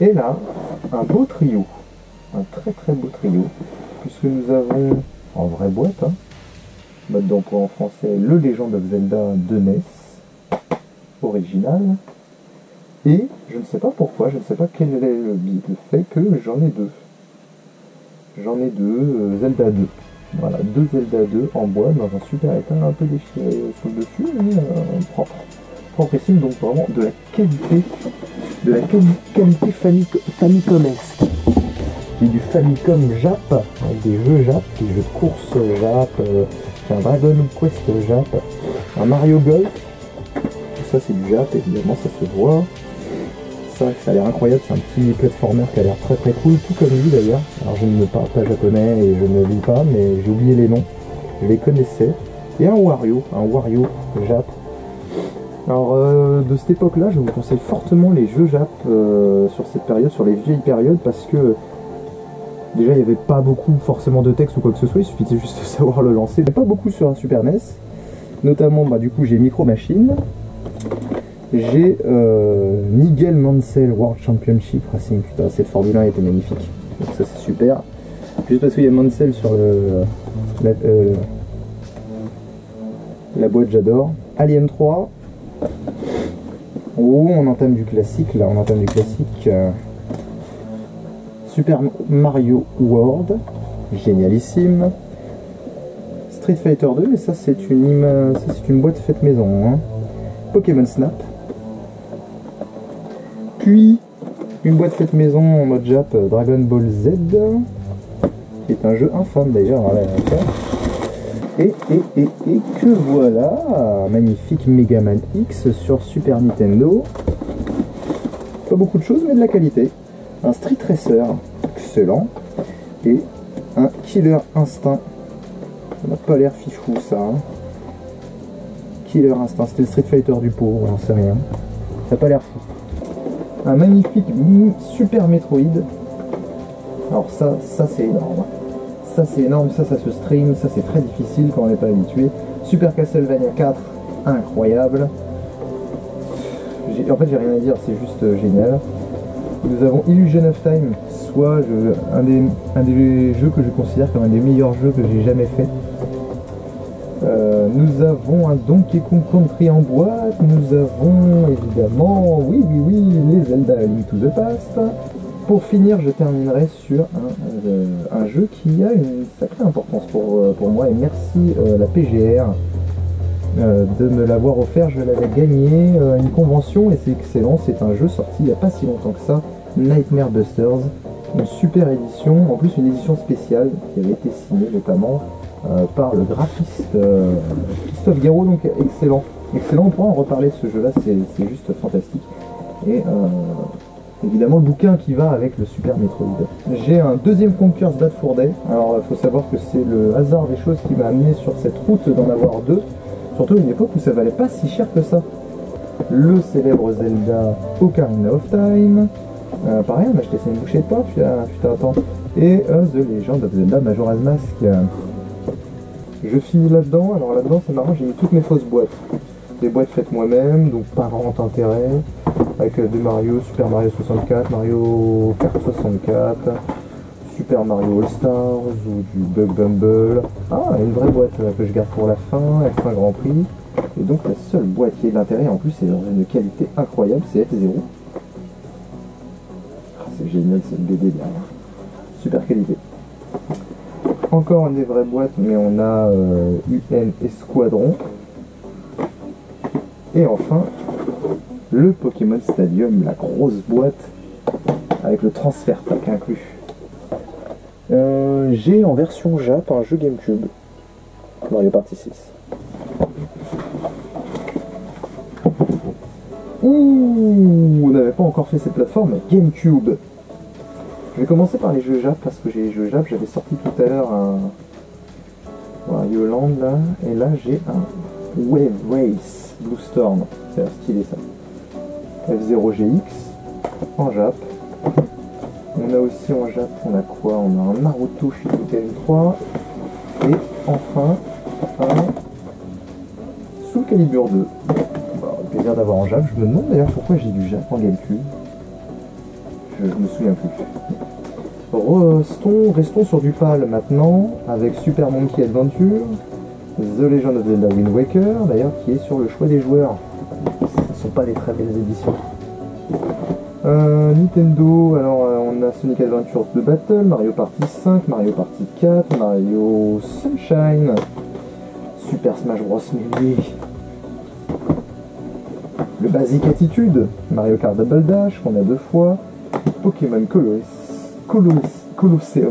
Et là, un beau trio. Un très très beau trio. Puisque nous avons, en vraie boîte, hein, mode d'emploi en français, le Legend of Zelda de NES. Original. Et je ne sais pas pourquoi, je ne sais pas quel est le fait que j'en ai deux. J'en ai deux, Zelda 2. Voilà, deux Zelda 2 en bois, dans un super état, un peu déchiré sous le dessus, mais propre. Proprissime, donc vraiment de la qualité Famicomesque. Et du Famicom Jap, avec des jeux Jap, des jeux de course Jap, un Dragon Quest Jap, un Mario Golf. Tout ça c'est du Jap, évidemment, ça se voit. Ça a l'air incroyable, c'est un petit platformer qui a l'air très très cool, tout comme lui d'ailleurs. Alors je ne parle pas japonais et je ne lis pas, mais j'ai oublié les noms, je les connaissais. Et un Wario Jap. Alors de cette époque-là, je vous conseille fortement les jeux Jap sur cette période, sur les vieilles périodes, parce que déjà il n'y avait pas beaucoup forcément de texte ou quoi que ce soit, il suffisait juste de savoir le lancer. Il n'y a pas beaucoup sur un Super NES, notamment du coup j'ai Micro Machine. J'ai Miguel Mansell World Championship Racing, putain cette Formule 1 était magnifique, donc ça c'est super. Juste parce qu'il y a Mansell sur la boîte, j'adore. Alien 3. Oh, on entame du classique, là on entame du classique. Super Mario World, génialissime. Street Fighter 2, mais ça c'est une boîte faite maison. Hein. Pokémon Snap. Puis, une boîte faite maison en mode Jap, Dragon Ball Z, qui est un jeu infâme d'ailleurs. Et que voilà, magnifique Mega Man X sur Super Nintendo. Pas beaucoup de choses, mais de la qualité. Un Street Racer, excellent. Et un Killer Instinct. Ça n'a pas l'air fifou ça. Hein. Killer Instinct, c'était le Street Fighter du pauvre, j'en sais rien. Ça n'a pas l'air fou. Un magnifique Super Metroid. Alors ça c'est énorme. Ça c'est énorme, ça se stream, ça c'est très difficile quand on n'est pas habitué. Super Castlevania 4, incroyable. En fait j'ai rien à dire, c'est juste génial. Nous avons Illusion of Time, soit un des jeux que je considère comme un des meilleurs jeux que j'ai jamais fait. Nous avons un Donkey Kong Country en boîte, nous avons évidemment, oui, les Zelda Link to the Past. Pour finir, je terminerai sur un jeu qui a une sacrée importance pour moi, et merci la PGR de me l'avoir offert. Je l'avais gagné une convention et c'est excellent, c'est un jeu sorti il n'y a pas si longtemps que ça, Nightmare Busters, une super édition, en plus une édition spéciale qui avait été signée notamment par le graphiste Christophe Guéraud, donc excellent, on pourra en reparler de ce jeu là, c'est juste fantastique. Et évidemment le bouquin qui va avec le Super Metroid. J'ai un deuxième Conker's Bad Fur Day. Alors il faut savoir que c'est le hasard des choses qui m'a amené sur cette route d'en avoir deux, surtout à une époque où ça valait pas si cher que ça. Le célèbre Zelda Ocarina of Time, pareil on a acheté ça une bouchée de pain, putain attends, et The Legend of Zelda Majora's Mask. Je finis là-dedans, alors là-dedans c'est marrant, j'ai mis toutes mes fausses boîtes. Des boîtes faites moi-même, donc pas grand intérêt, avec des Mario, Super Mario 64, Mario Kart 64, Super Mario All Stars ou du Bug Bumble. Ah, une vraie boîte que je garde pour la fin, avec un Grand Prix. Et donc la seule boîte qui est de l'intérêt, en plus c'est dans une qualité incroyable, c'est F0. Ah, c'est génial, c'est une BD derrière. Super qualité. Encore une des vraies boîtes, mais on a UN Esquadron. Et enfin, le Pokémon Stadium, la grosse boîte, avec le transfert pack inclus. J'ai en version Jap un jeu GameCube, Mario Party 6. Ouh, on n'avait pas encore fait cette plateforme, GameCube. Je vais commencer par les jeux Jap, parce que j'ai les jeux Jap, j'avais sorti tout à l'heure un Yoland là, et là j'ai un Wave Race Blue Storm, c'est l'air stylé ça. F0GX en Jap. On a aussi en Jap, on a quoi? On a un Naruto Shippuden 3 et enfin un Soul Calibur 2. Bah, plaisir d'avoir en Jap. Je me demande d'ailleurs pourquoi j'ai du Jap en GameCube. Je me souviens plus. Restons sur du PAL maintenant avec Super Monkey Adventure, The Legend of Zelda Wind Waker, d'ailleurs qui est sur le choix des joueurs. Ce ne sont pas des très belles éditions. Nintendo, alors on a Sonic Adventure 2 Battle, Mario Party 5, Mario Party 4, Mario Sunshine, Super Smash Bros Melee, le Basic Attitude, Mario Kart Double Dash qu'on a 2 fois, Pokémon Colosseum,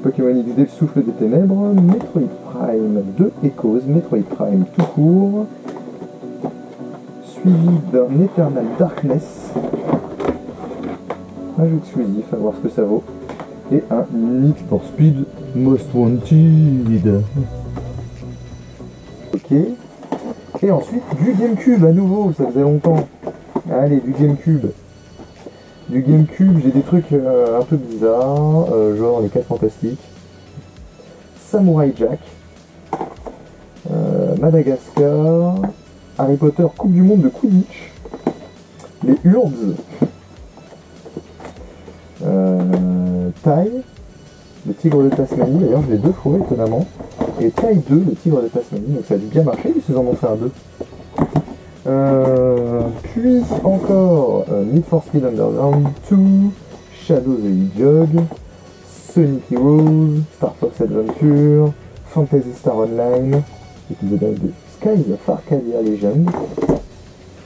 Pokémon XD le Souffle des Ténèbres, Metroid Prime 2 Echoes, Metroid Prime tout court, suivi d'un Eternal Darkness, un jeu exclusif, à voir ce que ça vaut, et un Need for Speed Most Wanted. Ok, et ensuite du GameCube à nouveau, ça faisait longtemps. Allez, du GameCube. Du GameCube, j'ai des trucs un peu bizarres, genre les 4 Fantastiques, Samurai Jack, Madagascar, Harry Potter Coupe du Monde de Quidditch, les Urbs, Tai, le Tigre de Tasmanie, d'ailleurs je l'ai 2 fois étonnamment, et Tai 2, le Tigre de Tasmanie, donc ça a dû bien marcher, ils en ont fait un 2. Puis encore Need for Speed Underground 2, Shadow the Hedgehog, Sonic Heroes, Star Fox Adventure, Fantasy Star Online, épisode 2, Skies of Arcadia Legend.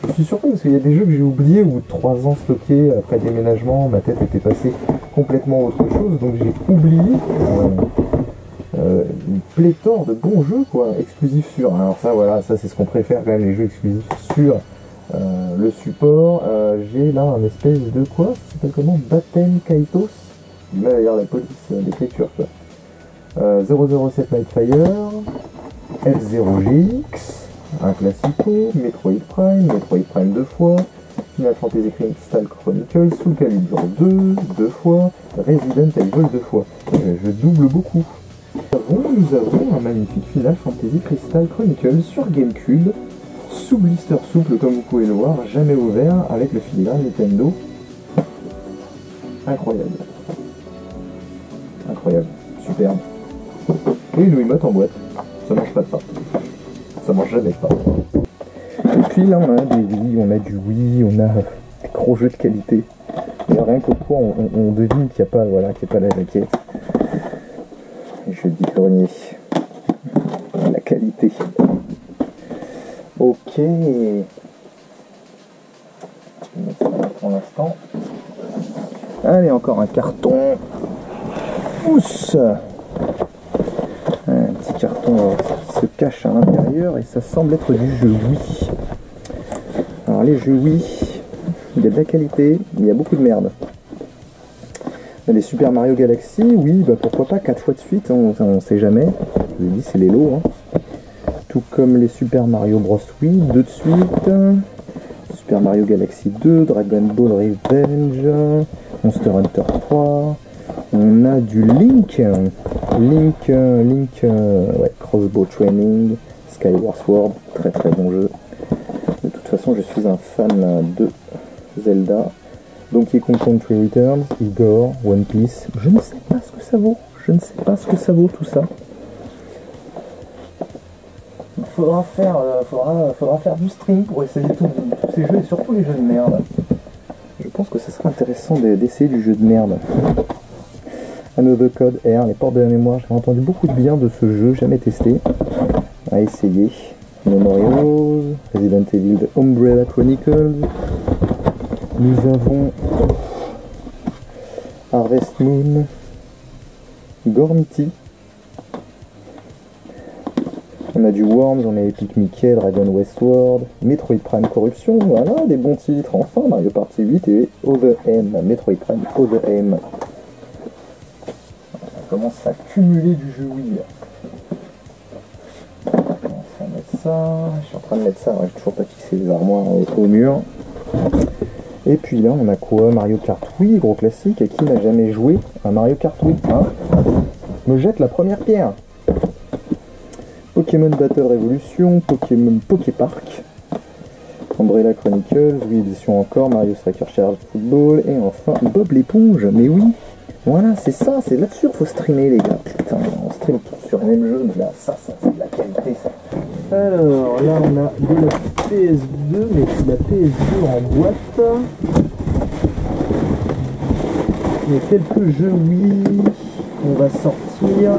Je suis surpris parce qu'il y a des jeux que j'ai oubliés ou 3 ans stockés après déménagement, ma tête était passée complètement à autre chose, donc j'ai oublié une pléthore de bons jeux quoi, exclusifs sur. Alors ça voilà, ça c'est ce qu'on préfère quand même, les jeux exclusifs sur le support. J'ai là un espèce de quoi, ça s'appelle comment, Batten Kaitos, du mal à lire la police d'écriture quoi. 007 Nightfire, F0GX, un classico, Metroid Prime 2 fois, Final Fantasy Crystal Chronicles, Soul Calibur 2, 2 fois, Resident Evil 2 fois. Je double beaucoup. Nous avons un magnifique Final Fantasy Crystal Chronicles sur GameCube, sous blister souple comme vous pouvez le voir, jamais ouvert, avec le filigrane Nintendo. Incroyable. Incroyable. Superbe. Et une Wiimote en boîte. Ça mange pas de pain. Ça mange jamais de pain. Et puis là on a des Wii, on a du Wii, on a des gros jeux de qualité. Et rien qu'au poids, on devine qu'il n'y a pas, voilà, qu'il n'y a pas la jaquette. Et je dis grenier. La qualité. Ok. Je vais mettre ça là pour l'instant. Allez, encore un carton. Pousse. Un petit carton qui se cache à l'intérieur et ça semble être du jeu Wii. Alors les jeux Wii, il y a de la qualité, il y a beaucoup de merde. Les Super Mario Galaxy, oui, bah pourquoi pas 4 fois de suite, hein, on sait jamais. Je vous ai dit, c'est les lots. Hein. Tout comme les Super Mario Bros. Wii, 2 de suite. Super Mario Galaxy 2, Dragon Ball Revenge, Monster Hunter 3. On a du Link, ouais, Crossbow Training, Skyward Sword, très très bon jeu. De toute façon, je suis un fan de Zelda. Donkey Kong Country Returns, Igor, One Piece. Je ne sais pas ce que ça vaut. Je ne sais pas ce que ça vaut tout ça. Il faudra faire du stream pour essayer tous ces jeux et surtout les jeux de merde. Je pense que ce serait intéressant d'essayer du jeu de merde. Another Code R, les portes de la mémoire. J'ai entendu beaucoup de bien de ce jeu, jamais testé. À essayer. Memorials, Resident Evil, The Umbrella Chronicles. Nous avons Harvest Moon, Gormity. On a du Worms, on a Epic Mickey, Dragon Westward, Metroid Prime Corruption, voilà, des bons titres, enfin, Mario Party 8 et Other M, Metroid Prime Other M. On commence à cumuler du jeu Wii. On commence à mettre ça, je suis en train de mettre ça, j'ai toujours pas fixé les armoires au mur. Et puis là, on a quoi? Mario Kart Wii, gros classique, et qui n'a jamais joué à Mario Kart Wii, hein? Me jette la première pierre. Pokémon Battle Revolution, Pokémon Poképark, Umbrella Chronicles, Wii Edition encore, Mario Striker Charge Football, et enfin Bob l'éponge, mais oui, voilà, c'est ça, c'est là-dessus qu'il faut streamer les gars, putain, on stream tout sur le même jeu, mais là, ça c'est de la qualité ça. Alors, là on a de la PS2, mais la PS2 en boîte. Il y a quelques jeux Wii qu'on va sortir.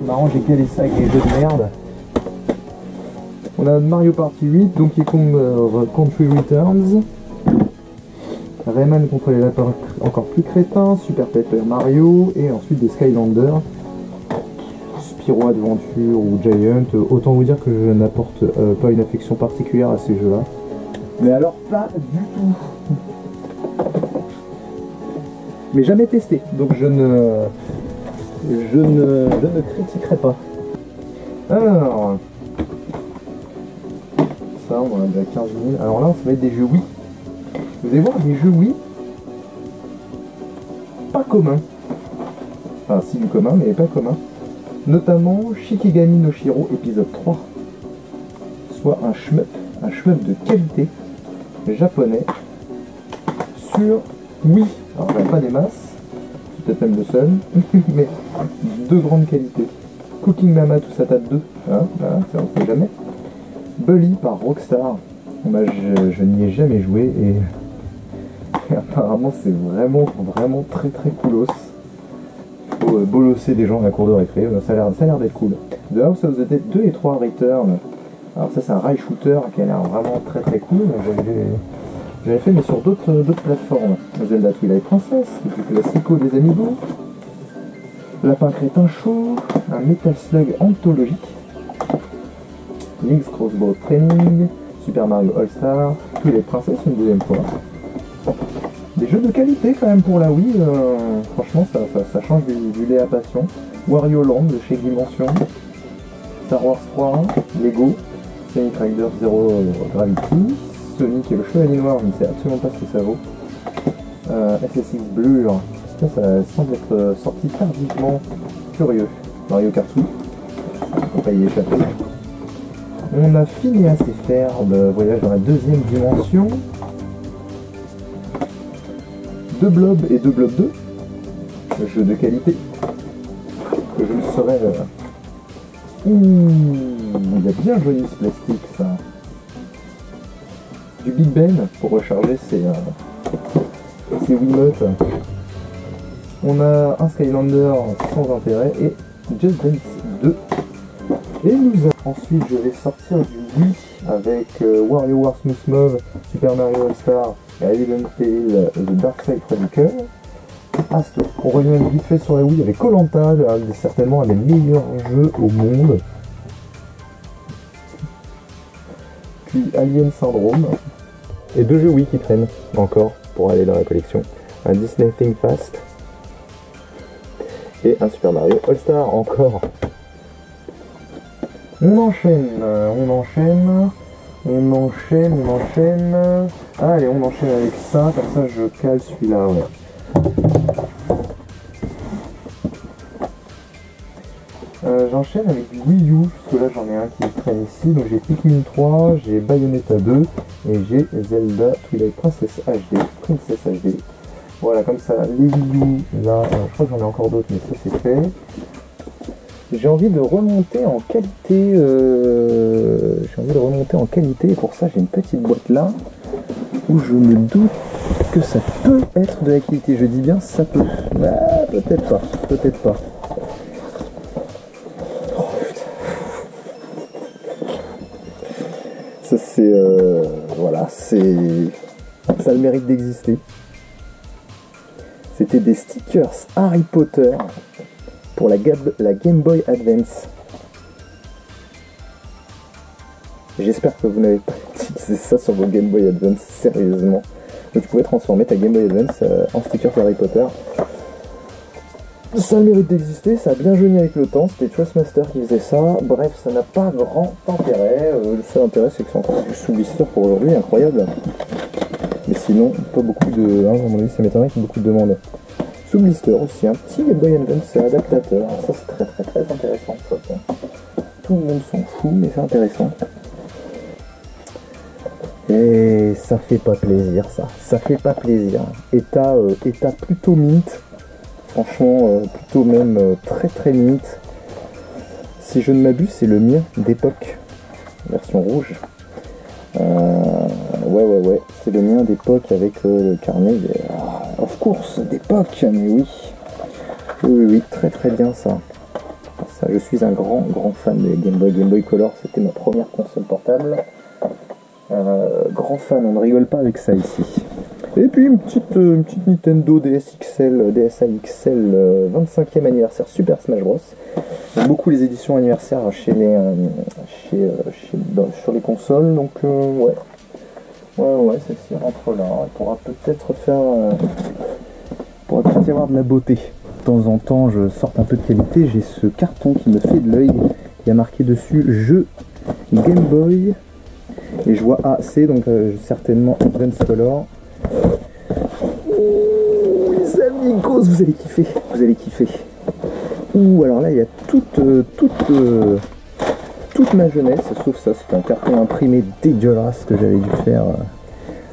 Marrant, j'ai calé ça avec les jeux de merde. On a Mario Party 8, Donkey Kong Country Returns, Rayman contre les lapins encore plus crétins, Super Paper Mario, et ensuite des Skylanders, Spyro Adventure ou Giant. Autant vous dire que je n'apporte pas une affection particulière à ces jeux-là. Mais alors pas du tout. Mais jamais testé, donc je ne critiquerai pas. Alors, ça on en a déjà 15 000. Alors là on va mettre des jeux Wii. Vous allez voir des jeux Wii pas communs. Enfin si du commun mais pas commun. Notamment Shikigami no Shiro épisode 3. Soit un shmup de qualité japonais sur Wii. Alors j'aime pas des masses. Peut-être même le seul, mais de grande qualité. Cooking Mama tout ça tape 2, hein, voilà, ça on sait jamais. Bully par Rockstar, bah, je n'y ai jamais joué et apparemment c'est vraiment très coolos. Faut bolosser des gens à la cour de récré, ça a l'air d'être cool. The House of the Dead 2 et 3 Return, alors ça c'est un rail shooter qui a l'air vraiment très cool. J'avais fait mais sur d'autres plateformes. Zelda Twilight Princess, le plus classico des Amiibo, Lapin Crétin Chaud, un Metal Slug anthologique, Link's Crossbow Training, Super Mario All-Star, Twilight Princess une deuxième fois. Des jeux de qualité quand même pour la Wii, franchement ça change du lait à passion. Wario Land de chez Dimension, Star Wars 3, Lego, Sonic Riders Zero Gravity, Sonic et le Chevalier Noir, je ne sais absolument pas ce que ça vaut. SSX Blur, ça semble être sorti tardivement. Curieux. Mario Kart 8, on va pas y échapper. On a Phineas et Ferb, voyage dans la deuxième dimension. 2 Blob et 2 Blob 2, jeu de qualité, que je ne saurais... il a bien joli ce plastique, ça. Du Big Ben pour recharger ses Wiimotes. On a un Skylander sans intérêt et Just Dance 2. Et ensuite je vais sortir du Wii avec Wario War Smooth Move, Super Mario All-Star et Silent Hill The Dark Side Chronicle. On revient vite fait sur la Wii avec Koh-Lanta, certainement un des meilleurs jeux au monde. Puis Alien Syndrome. Et 2 jeux Wii qui traînent encore pour aller dans la collection. Un Disney Think Fast et un Super Mario All-Star encore. On enchaîne. Allez, on enchaîne avec ça, comme ça je cale celui-là, ouais. J'enchaîne avec du Wii U, parce que là j'en ai un qui traîne ici, donc j'ai Pikmin 3, j'ai Bayonetta 2, et j'ai Zelda Twilight Princess HD. Voilà, comme ça, les Wii U, là, je crois que j'en ai encore d'autres, mais ça c'est fait. J'ai envie de remonter en qualité, et pour ça j'ai une petite boîte là, où je me doute que ça peut être de la qualité, je dis bien ça peut. Ah, peut-être pas. Oh putain. Ça c'est, voilà, ça a le mérite d'exister. C'était des stickers Harry Potter pour la Game Boy Advance. J'espère que vous n'avez pas utilisé ça sur vos Game Boy Advance, sérieusement. Donc tu pouvais transformer ta Game Boy Advance en stickers Harry Potter. Ça a le mérite d'exister, ça a bien jauni avec le temps, c'était Trustmaster qui faisait ça. Bref, ça n'a pas grand intérêt. Le seul intérêt c'est que c'est encore du sous-blister pour aujourd'hui, incroyable. Mais sinon, pas beaucoup de... à mon avis, ça m'étonnerait qu'il y ait beaucoup de demandes. Sous blister aussi, un petit Game Boy Advance adaptateur. Ça c'est très intéressant ça. Tout le monde s'en fout, mais c'est intéressant. Et ça fait pas plaisir ça fait pas plaisir. État plutôt mint. Franchement, plutôt même très mint. Si je ne m'abuse, c'est le mien d'époque. Version rouge. Ouais, c'est le mien d'époque avec le carnet. Of course, d'époque, mais oui. Oui, très bien ça. Je suis un grand fan de Game Boy Color, c'était ma première console portable. Grand fan, on ne rigole pas avec ça ici. Et puis une petite Nintendo DSi XL 25e anniversaire Super Smash Bros. J'aime beaucoup les éditions anniversaires sur les consoles, donc ouais, celle-ci rentre là. Elle pourra peut-être y avoir de la beauté. De temps en temps, je sors un peu de qualité. J'ai ce carton qui me fait de l'œil. Il y a marqué dessus jeu Game Boy. Et je vois AC, donc certainement Advance Color. Oh, les amigos, vous allez kiffer. Ouh, alors là, il y a toute ma jeunesse, sauf ça, c'est un carton imprimé dégueulasse que j'avais dû faire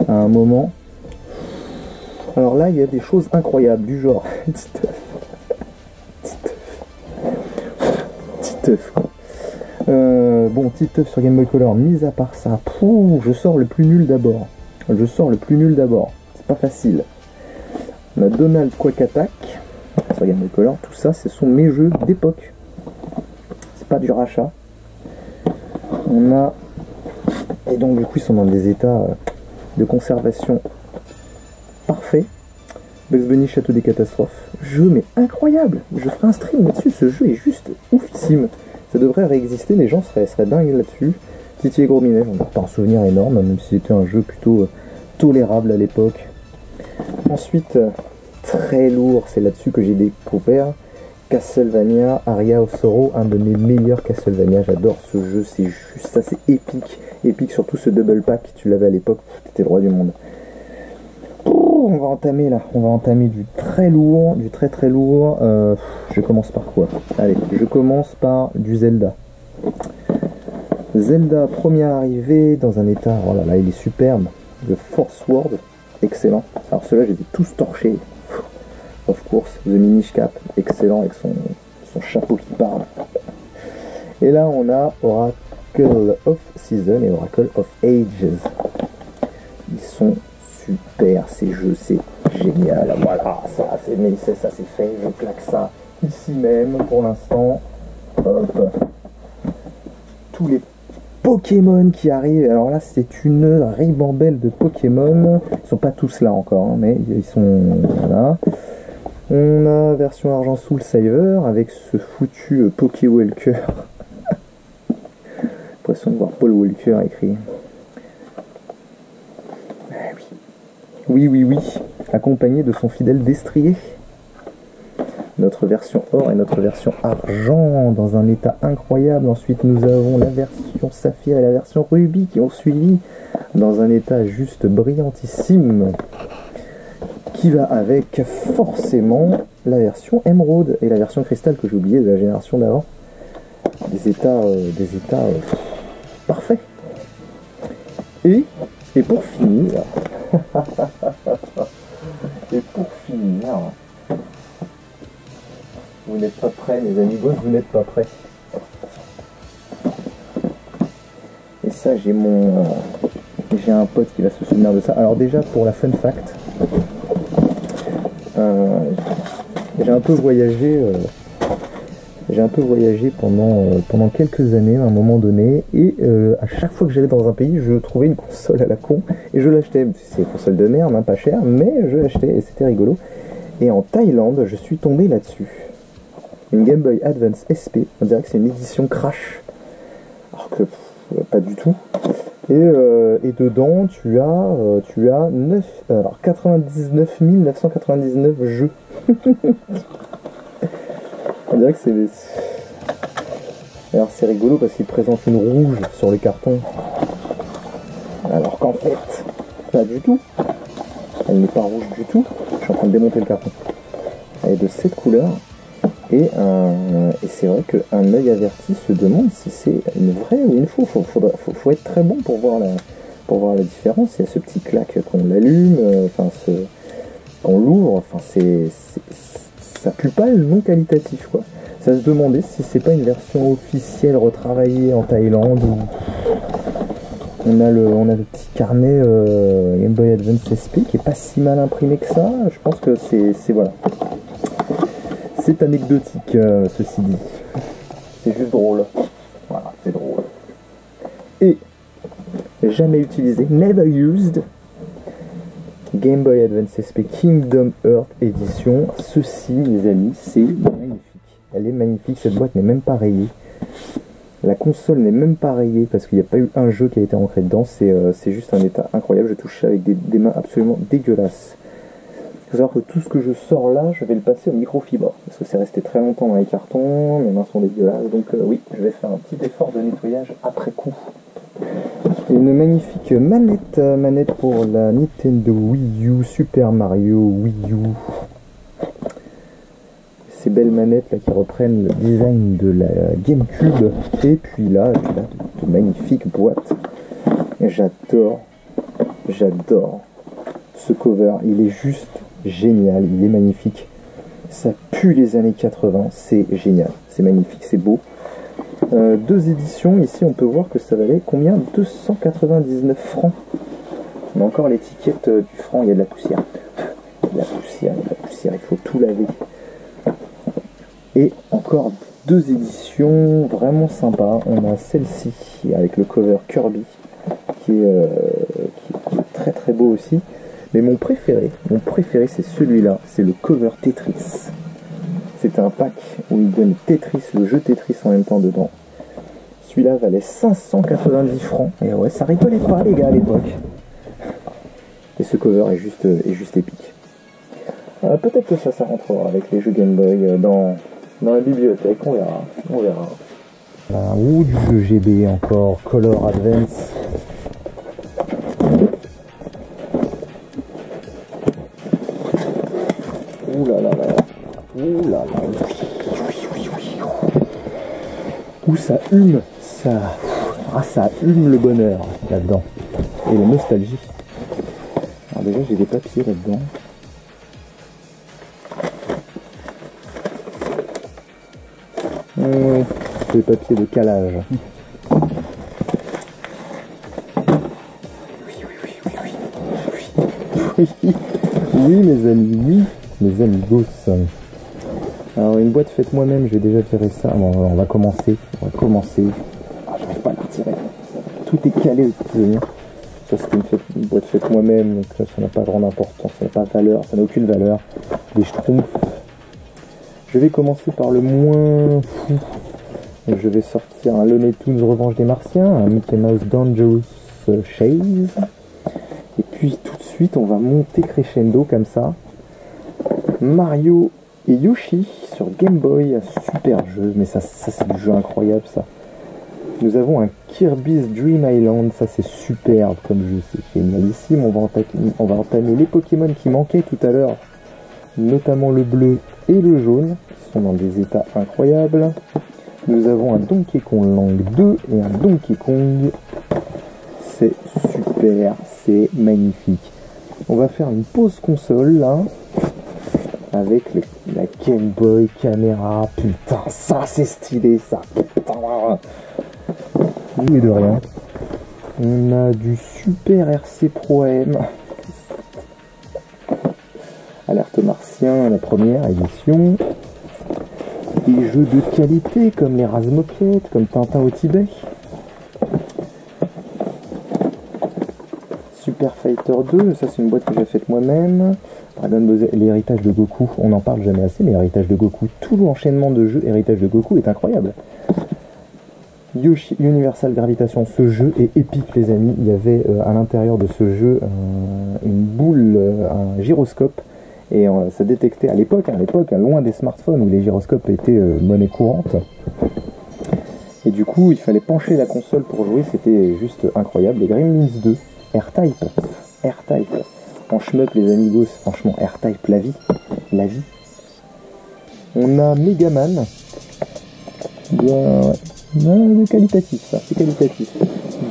à un moment. Alors là, il y a des choses incroyables, du genre Titeuf. Bon, Titeuf sur Game Boy Color, mis à part ça, je sors le plus nul d'abord. C'est pas facile. On a Donald Quack Attack sur Game Boy Color, tout ça, ce sont mes jeux d'époque. C'est pas du rachat. On a... Et donc du coup ils sont dans des états de conservation parfaits. Bugs Bunny Château des Catastrophes. Jeu mais incroyable. Je ferai un stream là-dessus, ce jeu est juste oufissime. Ça devrait réexister, les gens seraient dingues là-dessus. Titi et Gros Minet, j'en ai pas un souvenir énorme, même si c'était un jeu plutôt tolérable à l'époque. Ensuite, très lourd, c'est là-dessus que j'ai découvert Castlevania Aria of Sorrow, un de mes meilleurs Castlevania. J'adore ce jeu, c'est juste ça, c'est épique. Épique, surtout ce double pack, tu l'avais à l'époque, t'étais le roi du monde. On va entamer là, on va entamer du très lourd, du très très lourd. Je commence par quoi? Allez, je commence par du Zelda. Zelda, première arrivée, dans un état, oh là là, il est superbe. Le Force World, excellent. Alors ceux-là, je les ai tous torchés. Of course, The Minish Cap, excellent, avec son chapeau qui parle. Et là, on a Oracle of Season et Oracle of Ages. Ils sont super, ces jeux, c'est génial. Voilà, ça c'est fait, je claque ça ici même pour l'instant. Hop. Tous les Pokémon qui arrivent, alors là c'est une ribambelle de Pokémon. Ils sont pas tous là encore, hein, mais ils sont là. On a version argent Soul Saver avec ce foutu Poké Walker. L'impression de voir Paul Walker écrit. Oui, accompagné de son fidèle destrier. Notre version or et notre version argent dans un état incroyable. Ensuite nous avons la version saphir et la version rubis qui ont suivi dans un état juste brillantissime, qui va avec forcément la version émeraude et la version cristal que j'ai oublié de la génération d'avant. Des états parfaits. Et pour finir vous n'êtes pas prêts, mes amis, vous n'êtes pas prêts. Et ça, j'ai un pote qui va se souvenir de ça. Alors déjà, pour la fun fact, j'ai un peu voyagé pendant quelques années à un moment donné, et à chaque fois que j'allais dans un pays, je trouvais une console à la con et je l'achetais. C'est une console de merde, hein, pas cher, mais je l'achetais et c'était rigolo. Et en Thaïlande, je suis tombé là-dessus. Une Game Boy Advance SP, on dirait que c'est une édition Crash, alors que pas du tout. Et dedans, tu as 99 999 jeux. On dirait que c'est... Alors c'est rigolo parce qu'il présente une rouge sur le carton. Alors qu'en fait, pas du tout. Elle n'est pas rouge du tout. Je suis en train de démonter le carton. Elle est de cette couleur. Et c'est vrai qu'un œil averti se demande si c'est une vraie ou une faux. Faut être très bon pour voir la différence. Il y a ce petit claque qu'on l'allume, on l'ouvre, ça pue pas le non qualitatif, quoi. Ça se demandait si c'est pas une version officielle retravaillée en Thaïlande. Où on a le petit carnet Game Boy Advance SP qui est pas si mal imprimé que ça. Je pense que c'est voilà. C'est anecdotique, ceci dit. C'est juste drôle. Voilà, c'est drôle. Et jamais utilisé, never used, Game Boy Advance SP Kingdom Hearts Edition. Ceci, mes amis, c'est magnifique. Elle est magnifique, cette boîte n'est même pas rayée. La console n'est même pas rayée parce qu'il n'y a pas eu un jeu qui a été ancré dedans. C'est juste un état incroyable. Je touche ça avec des mains absolument dégueulasses. Il faut savoir que tout ce que je sors là, je vais le passer au microfibre. Parce que c'est resté très longtemps dans les cartons, mes mains sont dégueulasses. Donc oui, je vais faire un petit effort de nettoyage après coup. Une magnifique manette pour la Nintendo Wii U, Super Mario Wii U. Ces belles manettes là qui reprennent le design de la GameCube. Et puis là, de magnifiques boîtes. J'adore ce cover. Il est juste génial, il est magnifique. Ça pue les années 80, c'est génial, c'est magnifique, c'est beau. Deux éditions, ici on peut voir que ça valait combien? 299 francs. On a encore l'étiquette du franc, il y a de la poussière. Il y a de la poussière, il faut tout laver. Et encore deux éditions vraiment sympas. On a celle-ci avec le cover Kirby qui est très très beau aussi. Mais mon préféré c'est celui-là, c'est le cover Tetris. C'est un pack où il donne Tetris, le jeu Tetris en même temps dedans. Celui-là valait 590 francs. Et ouais, ça rigolait pas les gars à l'époque. Et ce cover est juste épique. Peut-être que ça rentrera avec les jeux Game Boy dans dans la bibliothèque, on verra, on verra. Ou du jeu GB encore, Color Advance. Ouh là là là, ouh là là. Ouh ça hume, ça hume le bonheur là-dedans. Et la nostalgie. Alors déjà j'ai des papiers là-dedans. Des papiers de calage. Oui mes amis, oui mes amis gosses. Alors une boîte faite moi-même, j'ai déjà tiré ça. Bon, on va commencer. Ah, j'arrive pas à la retirer. Tout est calé. Ça c'était une boîte faite moi-même, donc ça n'a pas grande importance, ça n'a pas de valeur, ça n'a aucune valeur. Des schtroumpfs. Je vais commencer par le moins fou. Donc, je vais sortir un Looney Tunes Revanche des Martiens, un Mickey Mouse Dangerous Chase. Et puis tout de suite on va monter crescendo comme ça. Mario et Yoshi sur Game Boy, un super jeu, mais ça c'est du jeu incroyable ça. Nous avons un Kirby's Dream Island, ça c'est superbe comme jeu, c'est génialissime. On va entamer les Pokémon qui manquaient tout à l'heure, notamment le bleu et le jaune, qui sont dans des états incroyables. Nous avons un Donkey Kong Land 2 et un Donkey Kong. C'est super, c'est magnifique. On va faire une pause console là, avec la Game Boy caméra. Putain, ça c'est stylé ça. Putain. Et de rien. On a du Super RC Pro AM. Alerte Martien, la première édition. Des jeux de qualité comme les Razmoquettes, comme Tintin au Tibet. Super Fighter 2, ça c'est une boîte que j'ai faite moi-même. Dragon Ball Z, l'héritage de Goku, on n'en parle jamais assez, mais l'héritage de Goku, tout l'enchaînement de jeux héritage de Goku est incroyable. Yoshi Universal Gravitation, ce jeu est épique les amis. Il y avait à l'intérieur de ce jeu une boule, un gyroscope, et ça détectait à l'époque, loin des smartphones où les gyroscopes étaient monnaie courante. Et du coup, il fallait pencher la console pour jouer, c'était juste incroyable. Les Gremlins 2, R-Type. En shmup les amigos, franchement, R-Type, la vie. On a Megaman. Bien, ouais. Qualitatif, ça, c'est qualitatif.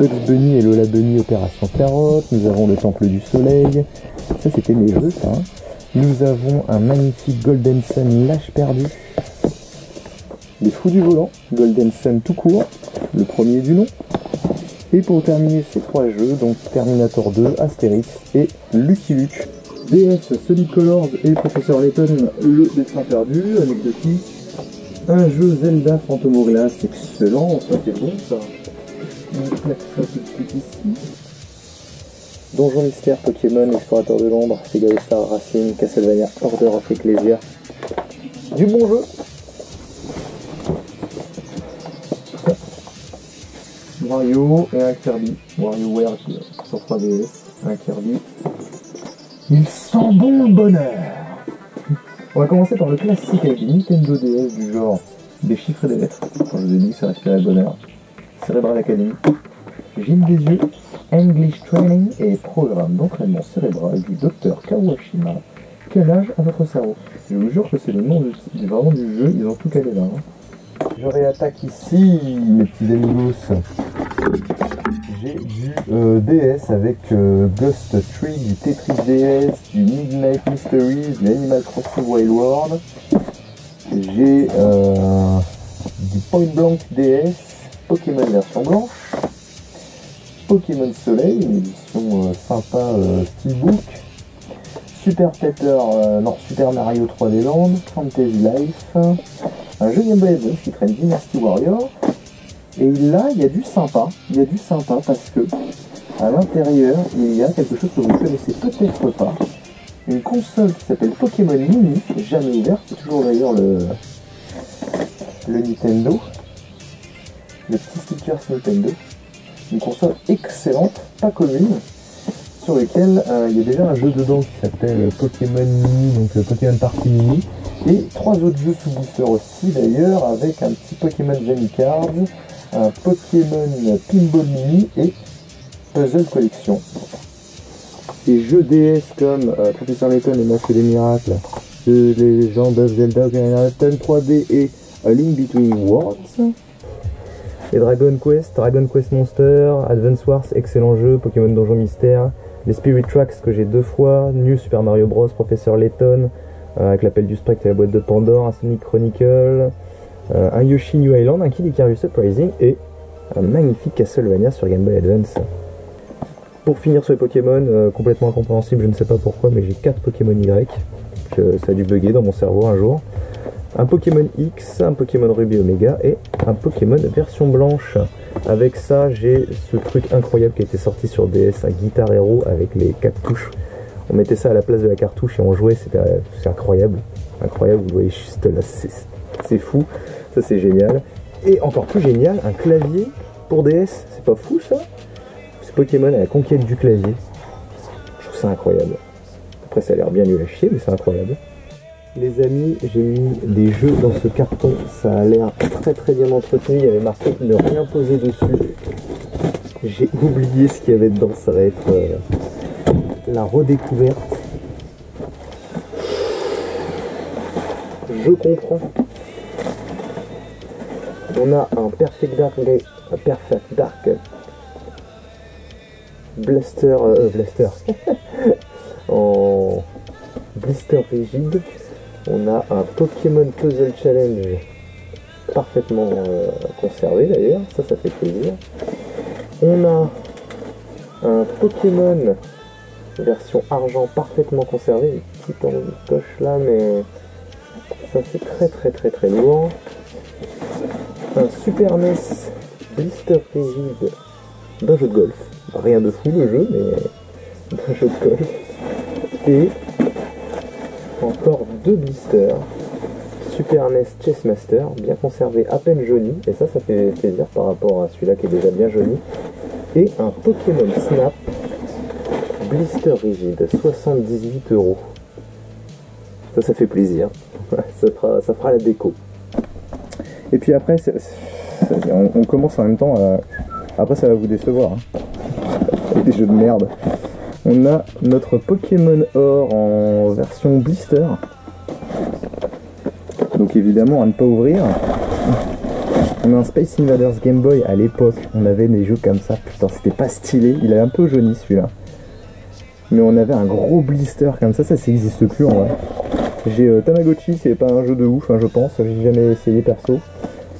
Bugs Bunny et Lola Bunny, Opération Carotte. Nous avons le Temple du Soleil. Ça, c'était mes jeux, ça. Hein. Nous avons un magnifique Golden Sun L'Âge Perdu. Les Fous du Volant, Golden Sun tout court, le premier du nom. Et pour terminer ces trois jeux, donc Terminator 2, Astérix et Lucky Luke. DS, Solid Colors et Professeur Layton, le destin perdu, anecdotique. Un jeu Zelda Phantom Hourglass, excellent, ça c'est bon ça. On claque ça tout de suite ici. Donjon Mystère, Pokémon, Explorateur de l'Ombre, Sega All-Star Racing, Castlevania, Order of Ecclesia. Du bon jeu. Mario et un Kirby. WarioWare sur 3DS, un Kirby. Il sent bon le bonheur. On va commencer par le classique avec une Nintendo DS du genre des chiffres et des lettres. Quand je vous ai dit que ça respirait le bonheur. Cerebral Academy. Gym des yeux, English Training et programme d'entraînement cérébral du docteur Kawashima. Quel âge a votre cerveau? Je vous jure que c'est le nom vraiment du jeu, ils ont tout calé là. Hein. Je réattaque ici, mes petits amigos. J'ai du DS avec Ghost Tree, du Tetris DS, du Midnight Mysteries, du Animal Crossing Wild World. J'ai du Point Blank DS, Pokémon version blanche, Pokémon Soleil, une édition sympa Steelbook, Super Mario 3D Land, Fantasy Life, un jeu Game Boy Advance qui traîne Dynasty Warrior. Et là, il y a du sympa parce que à l'intérieur, il y a quelque chose que vous ne connaissez peut-être pas. Une console qui s'appelle Pokémon Mini, jamais ouverte, c'est toujours d'ailleurs le Nintendo. Le petit sticker Nintendo. Une console excellente, pas commune, sur lequel il y a déjà un jeu dedans qui s'appelle Pokémon Mini, donc Pokémon Party Mini, Et 3 autres jeux sous booster aussi d'ailleurs, avec un petit Pokémon Zen Cards, un Pokémon Pinball Mini et Puzzle Collection. Des jeux DS comme Professeur Layton et Masque des Miracles, The Legend of Zelda Ocarina of Time 3D et A Link Between Worlds. Les Dragon Quest Monster, Advance Wars, excellent jeu, Pokémon Donjon Mystère, les Spirit Tracks que j'ai 2 fois, New Super Mario Bros, Professeur Layton, avec l'appel du Sprite et la boîte de Pandore, un Sonic Chronicle, un Yoshi New Island, un Kid Icarus Uprising et un magnifique Castlevania sur Game Boy Advance. Pour finir sur les Pokémon, complètement incompréhensible, je ne sais pas pourquoi, mais j'ai 4 Pokémon Y, ça a dû bugger dans mon cerveau un jour. Un Pokémon X, un Pokémon Ruby Omega et un Pokémon version blanche. Avec ça, j'ai ce truc incroyable qui a été sorti sur DS, un Guitar Hero avec les 4 touches. On mettait ça à la place de la cartouche et on jouait, c'est incroyable. Incroyable, vous voyez juste là, c'est fou, ça c'est génial. Et encore plus génial, un clavier pour DS, c'est pas fou ça? C'est Pokémon à la conquête du clavier. Je trouve ça incroyable. Après ça a l'air bien nul à chier, mais c'est incroyable. Les amis, j'ai mis des jeux dans ce carton, ça a l'air très bien entretenu, il y avait marqué ne rien poser dessus. J'ai oublié ce qu'il y avait dedans, ça va être la redécouverte. Je comprends. On a un Perfect Dark Blaster en blister rigide. On a un Pokémon Puzzle Challenge parfaitement conservé d'ailleurs, ça fait plaisir. On a un Pokémon version argent parfaitement conservé, une petite encoche là, mais ça c'est très lourd. Un Super NES blister rigide d'un jeu de golf, rien de fou le jeu, mais d'un jeu de golf. Et encore 2 blisters, Super NES Chess Master, bien conservé, à peine jauni, et ça fait plaisir par rapport à celui-là qui est déjà bien jauni. Et un Pokémon Snap, blister rigide, 78 €. Ça fait plaisir, ça fera la déco. Et puis après, on commence en même temps, après ça va vous décevoir, hein. Des jeux de merde. On a notre Pokémon Or en version blister. Donc évidemment à ne pas ouvrir. On a un Space Invaders Game Boy à l'époque. On avait des jeux comme ça. Putain, c'était pas stylé. Il est un peu jauni celui-là. Mais on avait un gros blister comme ça. Ça n'existe plus en vrai. J'ai Tamagotchi, c'est pas un jeu de ouf, hein, je pense. J'ai jamais essayé perso.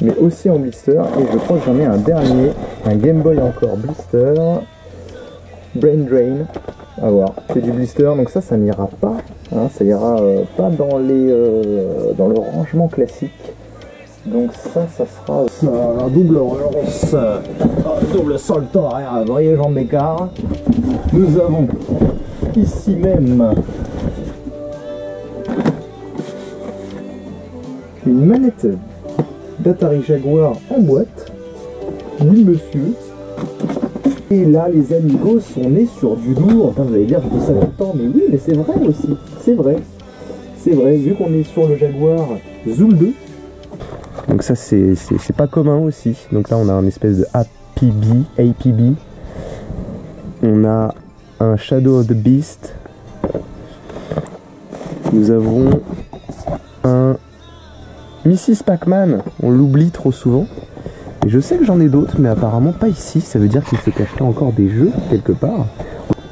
Mais aussi en blister. Et je crois que j'en ai un dernier. Un Game Boy encore blister. Brain Drain, à voir, c'est du blister, donc ça n'ira pas, hein, ça ira pas dans dans le rangement classique. Donc ça sera un double relance, double salto arrière, voyez jambes d'écart. Nous avons ici même une manette d'Atari Jaguar en boîte. Oui monsieur. Et là, les amigos sont nés sur du lourd. Enfin, vous allez dire, je dis ça tout le temps, mais oui, mais c'est vrai aussi. C'est vrai. C'est vrai, vu qu'on est sur le Jaguar Zool 2. Donc ça, c'est pas commun aussi. Donc là, on a un espèce de APB. On a un Shadow of the Beast. Nous avons un Mrs. Pac-Man. On l'oublie trop souvent. Et je sais que j'en ai d'autres, mais apparemment pas ici. Ça veut dire qu'il se cacherait encore des jeux quelque part.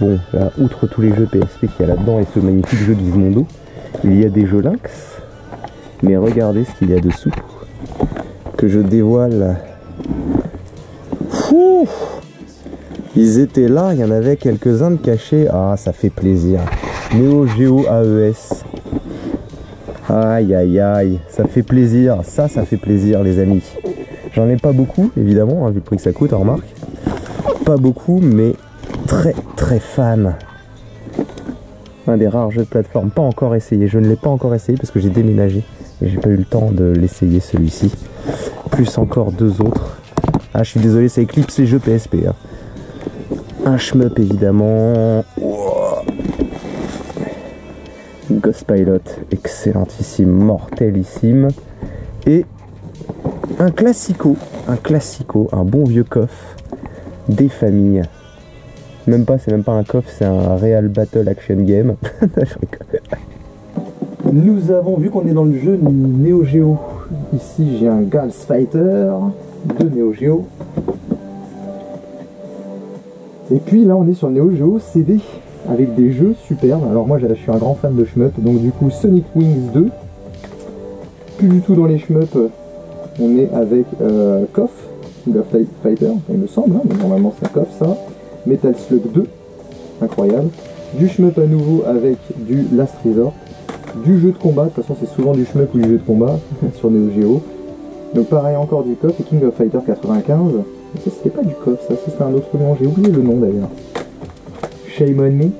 Bon, là, outre tous les jeux PSP qu'il y a là-dedans et ce magnifique jeu Gizmondo, il y a des jeux Lynx. Mais regardez ce qu'il y a dessous. Que je dévoile. Ouh, ils étaient là, il y en avait quelques-uns de cachés. Ah, ça fait plaisir. Neo Geo AES. Aïe aïe aïe, ça fait plaisir. Ça fait plaisir les amis. J'en ai pas beaucoup, évidemment, hein, vu le prix que ça coûte, on remarque. Pas beaucoup, mais très fan. Un des rares jeux de plateforme, pas encore essayé. Je ne l'ai pas encore essayé parce que j'ai déménagé. Et j'ai pas eu le temps de l'essayer celui-ci. Plus encore 2 autres. Ah, je suis désolé, ça éclipse les jeux PSP. Hein. Un shmup, évidemment. Ghost Pilot, excellentissime, mortelissime. Et un classico, un bon vieux coffre des familles. Même pas, c'est même pas un coffre, c'est un Real Battle Action Game. Je rigole. Nous avons vu qu'on est dans le jeu Neo Geo. Ici j'ai un Gals Fighter de Neo Geo. Et puis là on est sur Neo Geo CD avec des jeux superbes. Alors moi je suis un grand fan de shmup, donc du coup Sonic Wings 2. Plus du tout dans les shmups, on est avec KOF, King of Fighter, il me semble, hein, mais normalement c'est KOF ça. Metal Slug 2, incroyable. Du shmup à nouveau avec du Last Resort. Du jeu de combat, de toute façon c'est souvent du shmup ou du jeu de combat sur Neo Geo. Donc pareil encore du KOF et King of Fighter 95. Mais ça c'était pas du KOF, ça c'était un autre nom, j'ai oublié le nom d'ailleurs. Shame on me.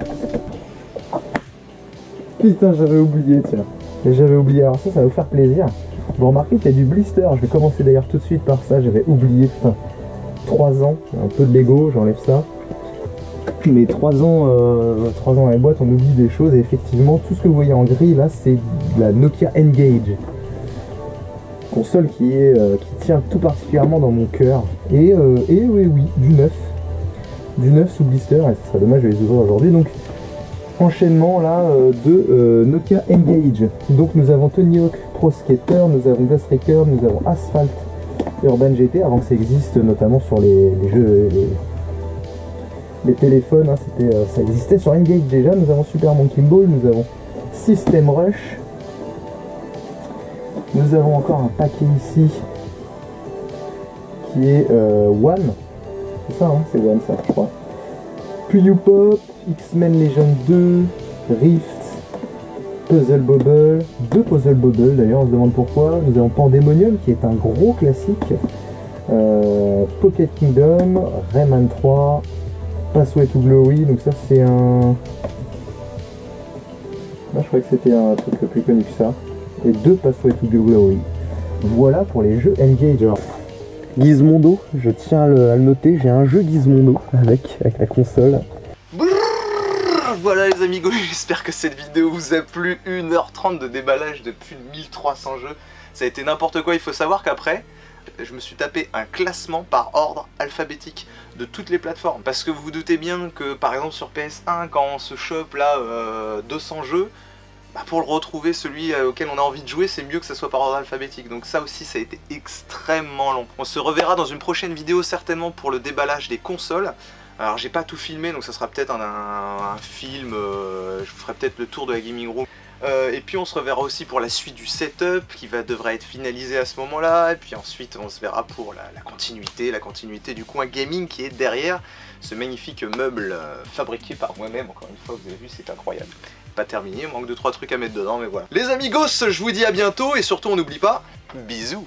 Putain j'avais oublié tiens. J'avais oublié, alors ça va vous faire plaisir. Vous remarquez qu'il y a du blister, je vais commencer d'ailleurs tout de suite par ça, j'avais oublié, putain. 3 ans, un peu de Lego, j'enlève ça. Mais 3 ans à la boîte, on oublie des choses et effectivement tout ce que vous voyez en gris là c'est la Nokia N-Gage. Console qui tient tout particulièrement dans mon cœur. Et oui, du neuf. Du neuf sous blister, et ce serait dommage de les ouvrir aujourd'hui. Donc enchaînement là de Nokia N-Gage. Donc nous avons Tony Hawk Pro Skater, nous avons Ghost Recon, nous avons Asphalt Urban GT, avant que ça existe notamment sur les jeux, les téléphones, hein, ça existait sur N-Gage déjà. Nous avons Super Monkey Ball, nous avons System Rush, nous avons encore un paquet ici qui est One, c'est ça, hein, c'est One ça je crois. Puyo Pop, X-Men Legend 2, Rift, Puzzle Bobble, 2 Puzzle Bobble d'ailleurs, on se demande pourquoi. Nous avons Pandemonium qui est un gros classique, Pocket Kingdom, Rayman 3, Pathway to Glory, donc ça c'est un... Là, je croyais que c'était un truc plus connu que ça. Et 2 Pathway to Glory. Voilà pour les jeux N-Gage. Alors, Gizmondo, je tiens à le noter, j'ai un jeu Gizmondo avec la console. Voilà les amigos, j'espère que cette vidéo vous a plu. 1h30 de déballage de plus de 1300 jeux. Ça a été n'importe quoi, il faut savoir qu'après, je me suis tapé un classement par ordre alphabétique de toutes les plateformes. Parce que vous vous doutez bien que par exemple sur PS1, quand on se chope là 200 jeux, bah pour le retrouver, celui auquel on a envie de jouer, c'est mieux que ça soit par ordre alphabétique. Donc ça aussi, ça a été extrêmement long. On se reverra dans une prochaine vidéo certainement pour le déballage des consoles. Alors j'ai pas tout filmé, donc ça sera peut-être un film, je vous ferai peut-être le tour de la gaming room. Et puis on se reverra aussi pour la suite du setup qui devrait être finalisé à ce moment-là. Et puis ensuite on se verra pour la continuité du coin gaming qui est derrière ce magnifique meuble fabriqué par moi-même. Encore une fois, vous avez vu, c'est incroyable. Pas terminé, il manque 2-3 trucs à mettre dedans, mais voilà. Les amigos, je vous dis à bientôt et surtout on n'oublie pas, bisous.